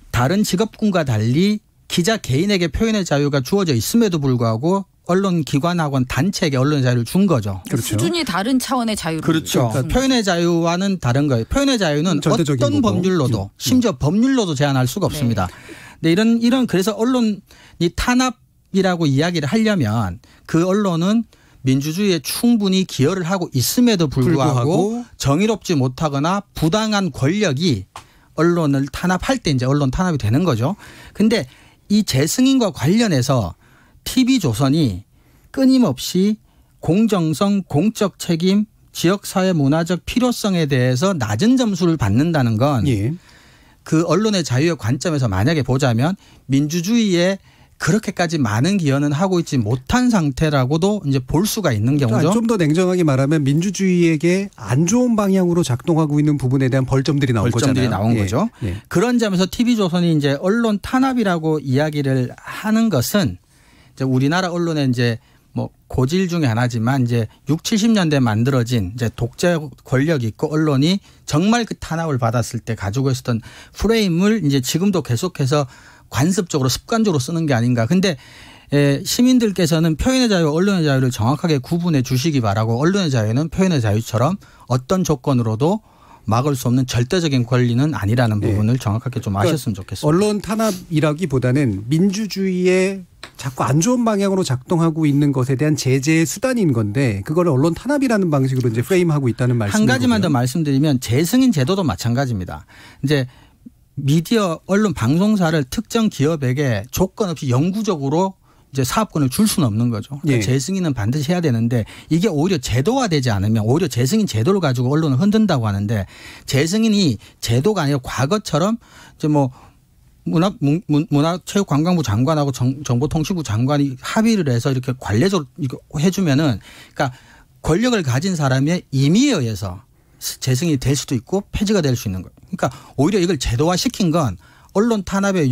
다른 직업군과 달리 기자 개인에게 표현의 자유가 주어져 있음에도 불구하고 언론 기관하고는 단체에게 언론의 자유를 준 거죠. 그렇죠. 수준이 다른 차원의 자유를. 그렇죠. 그러니까 표현의 자유와는 다른 거예요. 표현의 자유는 어떤 법률로도 심지어 법률로도 제한할 수가 없습니다. 근데 이런 그래서 언론이 탄압이라고 이야기를 하려면 그 언론은 민주주의에 충분히 기여를 하고 있음에도 불구하고 정의롭지 못하거나 부당한 권력이 언론을 탄압할 때 이제 언론 탄압이 되는 거죠. 근데 이 재승인과 관련해서 TV조선이 끊임없이 공정성, 공적 책임, 지역사회 문화적 필요성에 대해서 낮은 점수를 받는다는 건 그 언론의 자유의 관점에서 만약에 보자면 민주주의에 그렇게까지 많은 기여는 하고 있지 못한 상태라고도 이제 볼 수가 있는 경우죠. 좀 더 냉정하게 말하면 민주주의에게 안 좋은 방향으로 작동하고 있는 부분에 대한 벌점들이 나온 거잖아요. 나온 거죠. 그런 점에서 TV조선이 이제 언론 탄압이라고 이야기를 하는 것은 이제 우리나라 언론의 이제 뭐 고질 중에 하나지만 이제 60, 70년대에 만들어진 이제 독재 권력이 있고 언론이 정말 그 탄압을 받았을 때 가지고 있었던 프레임을 이제 지금도 계속해서 관습적으로 습관적으로 쓰는 게 아닌가. 근데 시민들께서는 표현의 자유와 언론의 자유를 정확하게 구분해 주시기 바라고 언론의 자유는 표현의 자유처럼 어떤 조건으로도 막을 수 없는 절대적인 권리는 아니라는 부분을 정확하게 좀 아셨으면 좋겠습니다. 언론 탄압이라기보다는 민주주의에 자꾸 안 좋은 방향으로 작동하고 있는 것에 대한 제재의 수단인 건데 그걸 언론 탄압이라는 방식으로 이제 프레임하고 있다는 말씀이고요. 한 가지만 더 말씀드리면 재승인 제도도 마찬가지입니다. 이제 미디어 언론 방송사를 특정 기업에게 조건 없이 영구적으로 이제 사업권을 줄 수는 없는 거죠. 그러니까 재승인은 반드시 해야 되는데 이게 오히려 제도화되지 않으면 오히려 재승인 제도를 가지고 언론을 흔든다고 하는데 재승인이 제도가 아니라 과거처럼 이제 뭐 문화체육관광부 장관하고 정보통신부 장관이 합의를 해서 이렇게 관례적으로 해주면은 그러니까 권력을 가진 사람의 임의에 의해서 재승인이 될 수도 있고 폐지가 될 수 있는 거예요. 그러니까 오히려 이걸 제도화시킨 건 언론 탄압의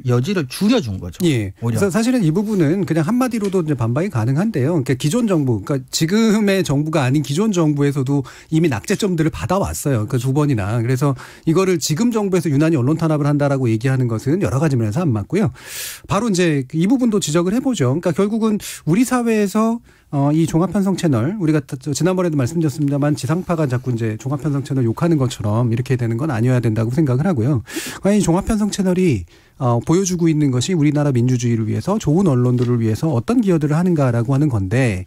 여지를 줄여준 거죠. 그래서 사실은 이 부분은 그냥 한마디로도 이제 반박이 가능한데요. 그러니까 기존 정부, 그러니까 지금의 정부가 아닌 기존 정부에서도 이미 낙제점들을 받아왔어요. 그 2번이나. 그래서 이거를 지금 정부에서 유난히 언론 탄압을 한다라고 얘기하는 것은 여러 가지 면에서 안 맞고요. 바로 이제 이 부분도 지적을 해보죠. 그러니까 결국은 우리 사회에서 이 종합편성 채널 우리가 지난번에도 말씀드렸습니다만 지상파가 자꾸 이제 종합편성 채널 욕하는 것처럼 이렇게 되는 건 아니어야 된다고 생각을 하고요. 과연 이 종합편성 채널이 보여주고 있는 것이 우리나라 민주주의를 위해서 좋은 언론들을 위해서 어떤 기여들을 하는가라고 하는 건데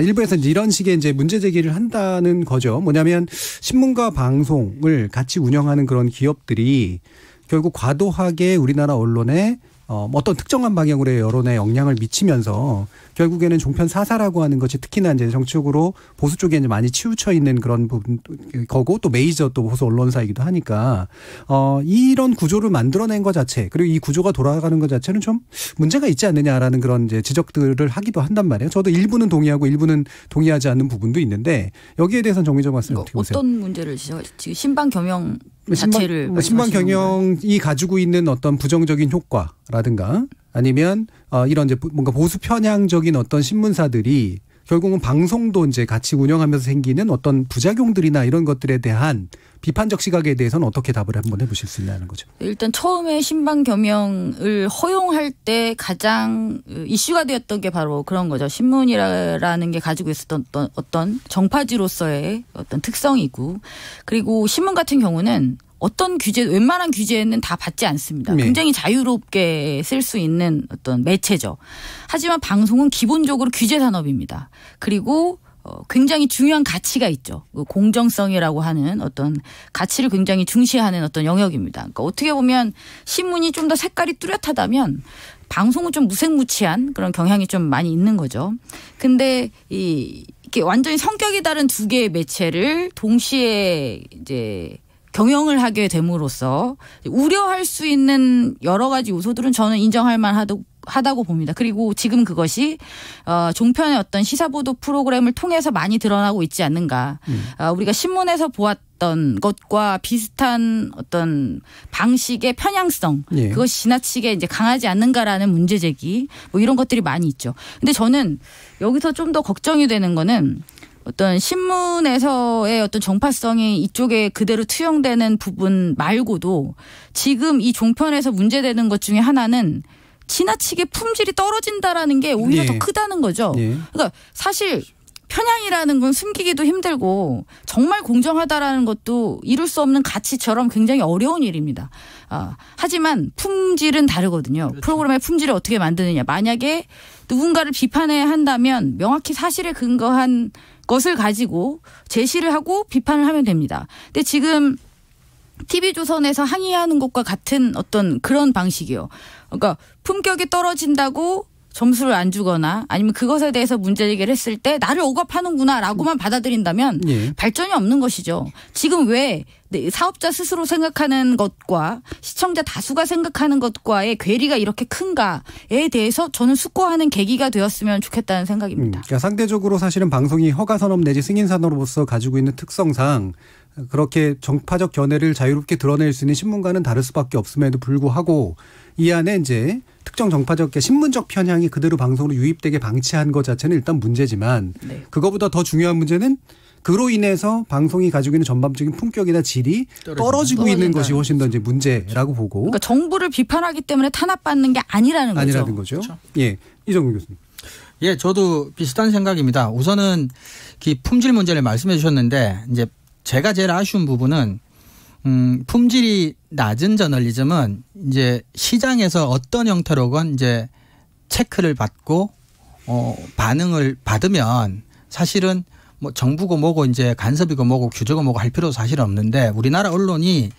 일부에서 이런 식의 이제 문제 제기를 한다는 거죠. 뭐냐면 신문과 방송을 같이 운영하는 그런 기업들이 결국 과도하게 우리나라 언론에 어떤 특정한 방향으로의 여론에 영향을 미치면서 결국에는 종편 사사라고 하는 것이 특히나 이제 정치적으로 보수 쪽에 이제 많이 치우쳐 있는 그런 부분 거고 또 메이저 또 보수 언론사이기도 하니까 이런 구조를 만들어낸 것 자체 그리고 이 구조가 돌아가는 것 자체는 좀 문제가 있지 않느냐라는 그런 이제 지적들을 하기도 한단 말이에요. 저도 일부는 동의하고 일부는 동의하지 않는 부분도 있는데 여기에 대해서는 정의정 말씀 어떻게 보세요? 어떤 문제를 지금 신방 경영 자체를 신방 경영이 가지고 있는 어떤 부정적인 효과라든가 아니면 이런 이제 뭔가 보수 편향적인 어떤 신문사들이 결국은 방송도 이제 같이 운영하면서 생기는 어떤 부작용들이나 이런 것들에 대한 비판적 시각에 대해서는 어떻게 답을 한번 해보실 수 있냐는 거죠. 일단 처음에 신방 겸용을 허용할 때 가장 이슈가 되었던 게 바로 그런 거죠. 신문이라는 게 가지고 있었던 어떤 정파지로서의 어떤 특성이고 그리고 신문 같은 경우는 어떤 규제, 웬만한 규제는 다 받지 않습니다. 네. 굉장히 자유롭게 쓸 수 있는 어떤 매체죠. 하지만 방송은 기본적으로 규제 산업입니다. 그리고 굉장히 중요한 가치가 있죠. 공정성이라고 하는 어떤 가치를 굉장히 중시하는 어떤 영역입니다. 그러니까 어떻게 보면 신문이 좀 더 색깔이 뚜렷하다면 방송은 좀 무색무취한 그런 경향이 좀 많이 있는 거죠. 근데 이렇게 완전히 성격이 다른 두 개의 매체를 동시에 이제 경영을 하게 됨으로써 우려할 수 있는 여러 가지 요소들은 저는 인정할 만하다고 봅니다. 그리고 지금 그것이 종편의 어떤 시사보도 프로그램을 통해서 많이 드러나고 있지 않는가. 우리가 신문에서 보았던 것과 비슷한 어떤 방식의 편향성 예. 그것이 지나치게 이제 강하지 않는가라는 문제 제기 뭐 이런 것들이 많이 있죠. 근데 저는 여기서 좀 더 걱정이 되는 거는 어떤 신문에서의 어떤 정파성이 이쪽에 그대로 투영되는 부분 말고도 지금 이 종편에서 문제되는 것 중에 하나는 지나치게 품질이 떨어진다라는 게 오히려 예. 더 크다는 거죠. 예. 그러니까 사실 편향이라는 건 숨기기도 힘들고 정말 공정하다라는 것도 이룰 수 없는 가치처럼 굉장히 어려운 일입니다. 하지만 품질은 다르거든요. 그렇죠. 프로그램의 품질을 어떻게 만드느냐. 만약에 누군가를 비판해야 한다면 명확히 사실에 근거한 것을 가지고 제시를 하고 비판을 하면 됩니다. 근데 지금 TV조선에서 항의하는 것과 같은 어떤 그런 방식이요. 그러니까 품격이 떨어진다고 점수를 안 주거나 아니면 그것에 대해서 문제 제기를 했을 때 나를 억압하는구나라고만 받아들인다면 예. 발전이 없는 것이죠. 지금 왜 사업자 스스로 생각하는 것과 시청자 다수가 생각하는 것과의 괴리가 이렇게 큰가에 대해서 저는 숙고하는 계기가 되었으면 좋겠다는 생각입니다. 그러니까 상대적으로 사실은 방송이 허가산업 내지 승인산업으로서 가지고 있는 특성상 그렇게 정파적 견해를 자유롭게 드러낼 수 있는 신문과는 다를 수밖에 없음에도 불구하고 이 안에 이제 특정 정파적 신문적 편향이 그대로 방송으로 유입되게 방치한 것 자체는 일단 문제지만 네. 그거보다 더 중요한 문제는 그로 인해서 방송이 가지고 있는 전반적인 품격이나 질이 떨어지고 있는 것이 훨씬 더 이제 문제라고 보고. 그러니까 정부를 비판하기 때문에 탄압받는 게 아니라는 거죠. 그렇죠. 예, 이정훈 교수님. 예, 저도 비슷한 생각입니다. 우선은 품질 문제를 말씀해 주셨는데 이제 제가 제일 아쉬운 부분은 품질이 낮은 저널리즘은 이제 시장에서 어떤 형태로건 이제 체크를 받고 반응을 받으면 사실은 뭐 정부고 뭐고 이제 간섭이고 뭐고 규제고 뭐고 할 필요 사실은 없는데 우리나라 언론이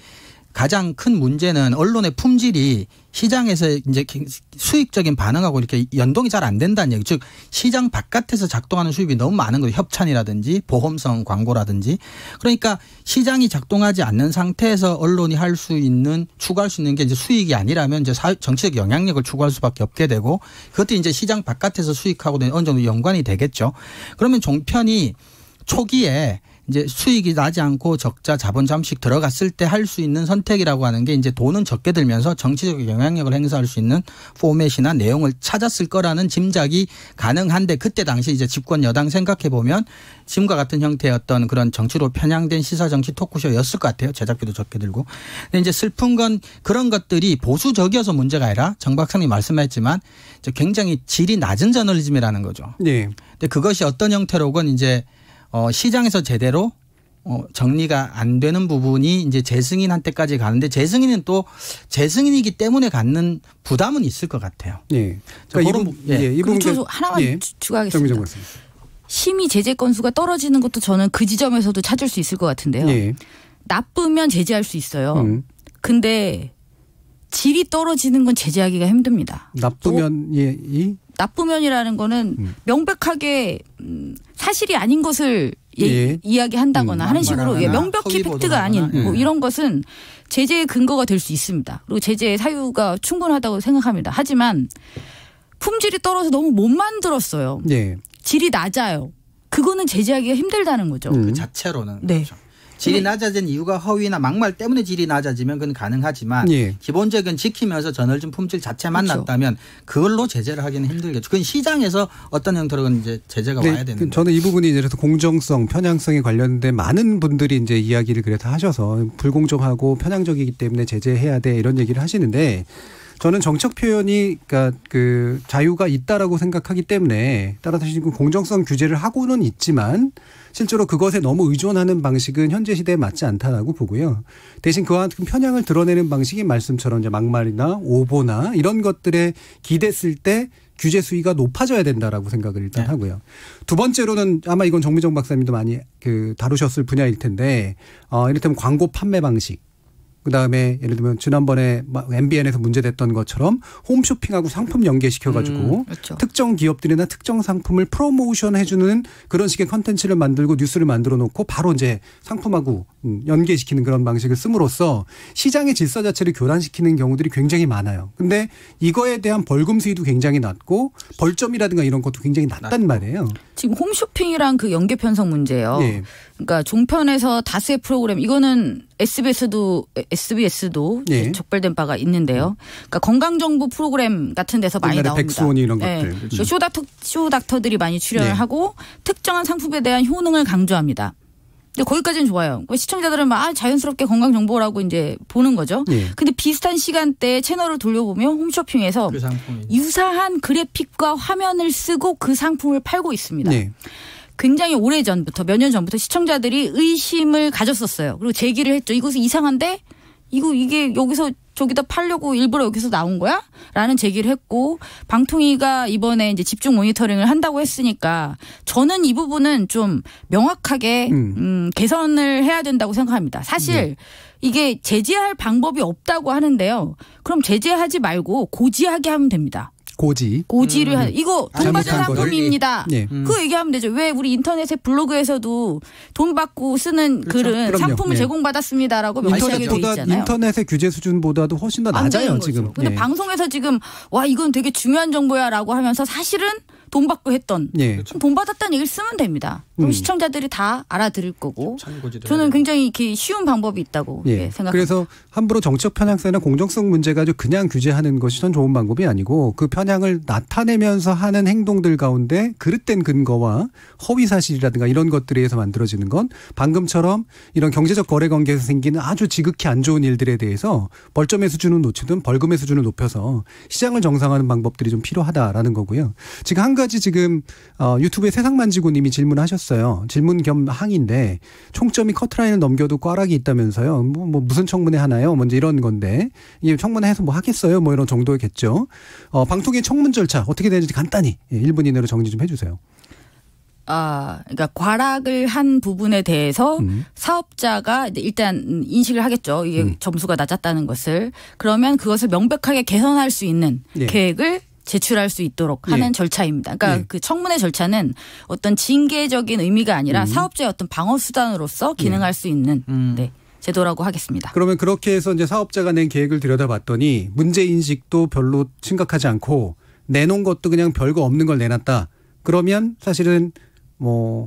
가장 큰 문제는 언론의 품질이 시장에서 이제 수익적인 반응하고 이렇게 연동이 잘 안 된다는 얘기. 즉 시장 바깥에서 작동하는 수입이 너무 많은 거예요. 협찬이라든지 보험성 광고라든지. 그러니까 시장이 작동하지 않는 상태에서 언론이 할 수 있는 추구할 수 있는 게 이제 수익이 아니라면 이제 정치적 영향력을 추구할 수밖에 없게 되고 그것도 이제 시장 바깥에서 수익하고 어느 정도 연관이 되겠죠. 그러면 종편이 초기에 이제 수익이 나지 않고 적자 자본 잠식 들어갔을 때 할 수 있는 선택이라고 하는 게 이제 돈은 적게 들면서 정치적 영향력을 행사할 수 있는 포맷이나 내용을 찾았을 거라는 짐작이 가능한데 그때 당시 이제 집권 여당 생각해 보면 지금과 같은 형태의 어떤 그런 정치로 편향된 시사 정치 토크쇼였을 것 같아요. 제작비도 적게 들고. 근데 이제 슬픈 건 그런 것들이 보수적이어서 문제가 아니라 정 박사님이 말씀하셨지만 굉장히 질이 낮은 저널리즘이라는 거죠. 네. 근데 그것이 어떤 형태로건 이제 시장에서 제대로 정리가 안 되는 부분이 이제 재승인한테까지 가는데 재승인은 또 재승인이기 때문에 갖는 부담은 있을 것 같아요. 네. 그러니까 이 부분 하나만 추가하겠습니다. 심의 제재 건수가 떨어지는 것도 저는 그 지점에서도 찾을 수 있을 것 같은데요. 나쁘면 제재할 수 있어요. 근데 질이 떨어지는 건 제재하기가 힘듭니다. 나쁘면이라는 거는 명백하게 사실이 아닌 것을 이야기한다거나 하는 식으로 명백히 팩트가 아닌 뭐 이런 것은 제재의 근거가 될 수 있습니다. 그리고 제재의 사유가 충분하다고 생각합니다. 하지만 품질이 떨어져서 너무 못 만들었어요. 질이 낮아요. 그거는 제재하기가 힘들다는 거죠. 그 자체로는. 네. 그렇죠. 질이 낮아진 이유가 허위나 막말 때문에 질이 낮아지면 그건 가능하지만 기본적인 지키면서 저널즘 품질 자체만 낮다면 그걸로 제재를 하기는 힘들겠죠. 그건 시장에서 어떤 형태로 이제 제재가 와야 되는데. 저는 이 부분이 이제 공정성, 편향성에 관련된 많은 분들이 이제 이야기를 그래서 하셔서 불공정하고 편향적이기 때문에 제재해야 돼 이런 얘기를 하시는데 저는 정책 표현이 그러니까 그 자유가 있다라고 생각하기 때문에 따라서 공정성 규제를 하고는 있지만 실제로 그것에 너무 의존하는 방식은 현재 시대에 맞지 않다라고 보고요. 대신 그와 같은 편향을 드러내는 방식이 말씀처럼 이제 막말이나 오보나 이런 것들에 기댔을 때 규제 수위가 높아져야 된다라고 생각을 일단 하고요. 두 번째로는 아마 이건 정미정 박사님도 많이 다루셨을 분야일 텐데 이를테면 광고 판매 방식. 그다음에 예를 들면 지난번에 MBN에서 문제됐던 것처럼 홈쇼핑하고 상품 연계시켜가지고 특정 기업들이나 특정 상품을 프로모션 해주는 그런 식의 컨텐츠를 만들고 뉴스를 만들어 놓고 바로 이제 상품하고 연계시키는 그런 방식을 씀으로써 시장의 질서 자체를 교란시키는 경우들이 굉장히 많아요. 근데 이거에 대한 벌금 수위도 굉장히 낮고 벌점이라든가 이런 것도 굉장히 낮단 말이에요. 지금 홈쇼핑이랑 그 연계 편성 문제예요. 그러니까 종편에서 다수의 프로그램 이거는 SBS도 적발된 바가 있는데요. 그러니까 건강정보 프로그램 같은 데서 많이 나옵니다. 백수원이 이런 것들. 그렇죠. 쇼닥터들이 많이 출연을 하고 특정한 상품에 대한 효능을 강조합니다. 거기까지는 좋아요. 시청자들은 막 자연스럽게 건강 정보라고 이제 보는 거죠. 근데 비슷한 시간대에 채널을 돌려보면 홈쇼핑에서 그 유사한 그래픽과 화면을 쓰고 그 상품을 팔고 있습니다. 굉장히 오래전부터 몇 년 전부터 시청자들이 의심을 가졌었어요. 그리고 제기를 했죠. 이것은 이상한데 이게 여기서 저기다 팔려고 일부러 여기서 나온 거야? 라는 제기를 했고 방통위가 이번에 이제 집중 모니터링을 한다고 했으니까 저는 이 부분은 좀 명확하게 개선을 해야 된다고 생각합니다. 사실 이게 제재할 방법이 없다고 하는데요. 그럼 제재하지 말고 고지하게 하면 됩니다. 고지를 이거 돈 받은 상품입니다. 그거 얘기하면 되죠. 왜 우리 인터넷에 블로그에서도 돈 받고 쓰는 글은 상품을 제공받았습니다라고 명시하게 돼 있잖아요. 인터넷의 규제 수준보다도 훨씬 더 낮아요 지금. 근데 방송에서 지금 와 이건 되게 중요한 정보야라고 하면서 사실은 돈 받고 했던 돈 받았다는 얘기를 쓰면 됩니다. 그럼 시청자들이 다 알아들을 거고 저는 굉장히 이렇게 쉬운 방법이 있다고 생각합니다. 그래서 함부로 정치적 편향성이나 공정성 문제 가지고 그냥 규제하는 것이 전 좋은 방법이 아니고 그 편향을 나타내면서 하는 행동들 가운데 그릇된 근거와 허위 사실이라든가 이런 것들에 의해서 만들어지는 건 방금처럼 이런 경제적 거래 관계에서 생기는 아주 지극히 안 좋은 일들에 대해서 벌점의 수준은 놓치든 벌금의 수준을 높여서 시장을 정상화하는 방법들이 좀 필요하다라는 거고요. 지금 한 가지 지금 유튜브에 세상만지고님이 질문하셨어요. 질문 겸 항의인데 총점이 커트라인을 넘겨도 꽈락이 있다면서요. 뭐 무슨 청문회 하나요? 먼저 이런 건데 이게 청문회 해서 뭐 하겠어요? 뭐 이런 정도겠죠. 방통위 청문 절차 어떻게 되는지 간단히 1분 이내로 정리 좀 해주세요. 그러니까 과락을 한 부분에 대해서 사업자가 일단 인식을 하겠죠. 이게 점수가 낮았다는 것을. 그러면 그것을 명백하게 개선할 수 있는 계획을 제출할 수 있도록 하는 절차입니다. 그러니까 그 청문회 절차는 어떤 징계적인 의미가 아니라 사업자의 어떤 방어 수단으로서 기능할 수 있는 제도라고 하겠습니다. 그러면 그렇게 해서 이제 사업자가 낸 계획을 들여다봤더니 문제 인식도 별로 심각하지 않고 내놓은 것도 그냥 별거 없는 걸 내놨다. 그러면 사실은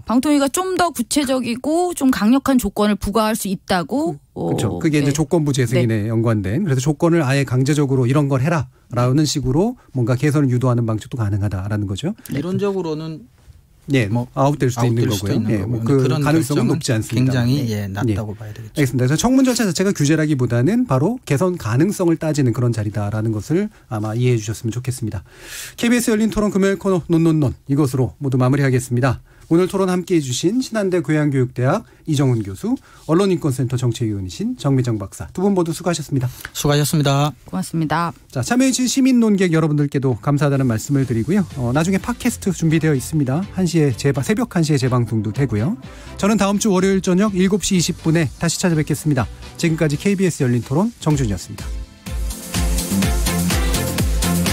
방통위가 좀 더 구체적이고 좀 강력한 조건을 부과할 수 있다고. 그렇죠. 그게 이제 조건부 재승인에 연관된. 그래서 조건을 아예 강제적으로 이런 걸 해라라는 식으로 뭔가 개선을 유도하는 방식도 가능하다라는 거죠. 이론적으로는 아웃될 수도 있는 거고요. 그 그런 가능성은 높지 않습니다. 굉장히 낮다고 봐야 되겠죠. 알겠습니다. 그래서 청문 절차 자체가 규제라기보다는 바로 개선 가능성을 따지는 그런 자리다라는 것을 아마 이해해 주셨으면 좋겠습니다. KBS 열린 토론 금요일 코너 논논논 이것으로 모두 마무리하겠습니다. 오늘 토론 함께해 주신 신한대 교양교육대학 이정훈 교수, 언론인권센터 정책위원이신 정미정 박사 두 분 모두 수고하셨습니다. 수고하셨습니다. 고맙습니다. 자, 참여해 주신 시민 논객 여러분들께도 감사하다는 말씀을 드리고요. 나중에 팟캐스트 준비되어 있습니다. 새벽 1시에 재방송도 되고요. 저는 다음 주 월요일 저녁 7시 20분에 다시 찾아뵙겠습니다. 지금까지 KBS 열린 토론 정준이었습니다.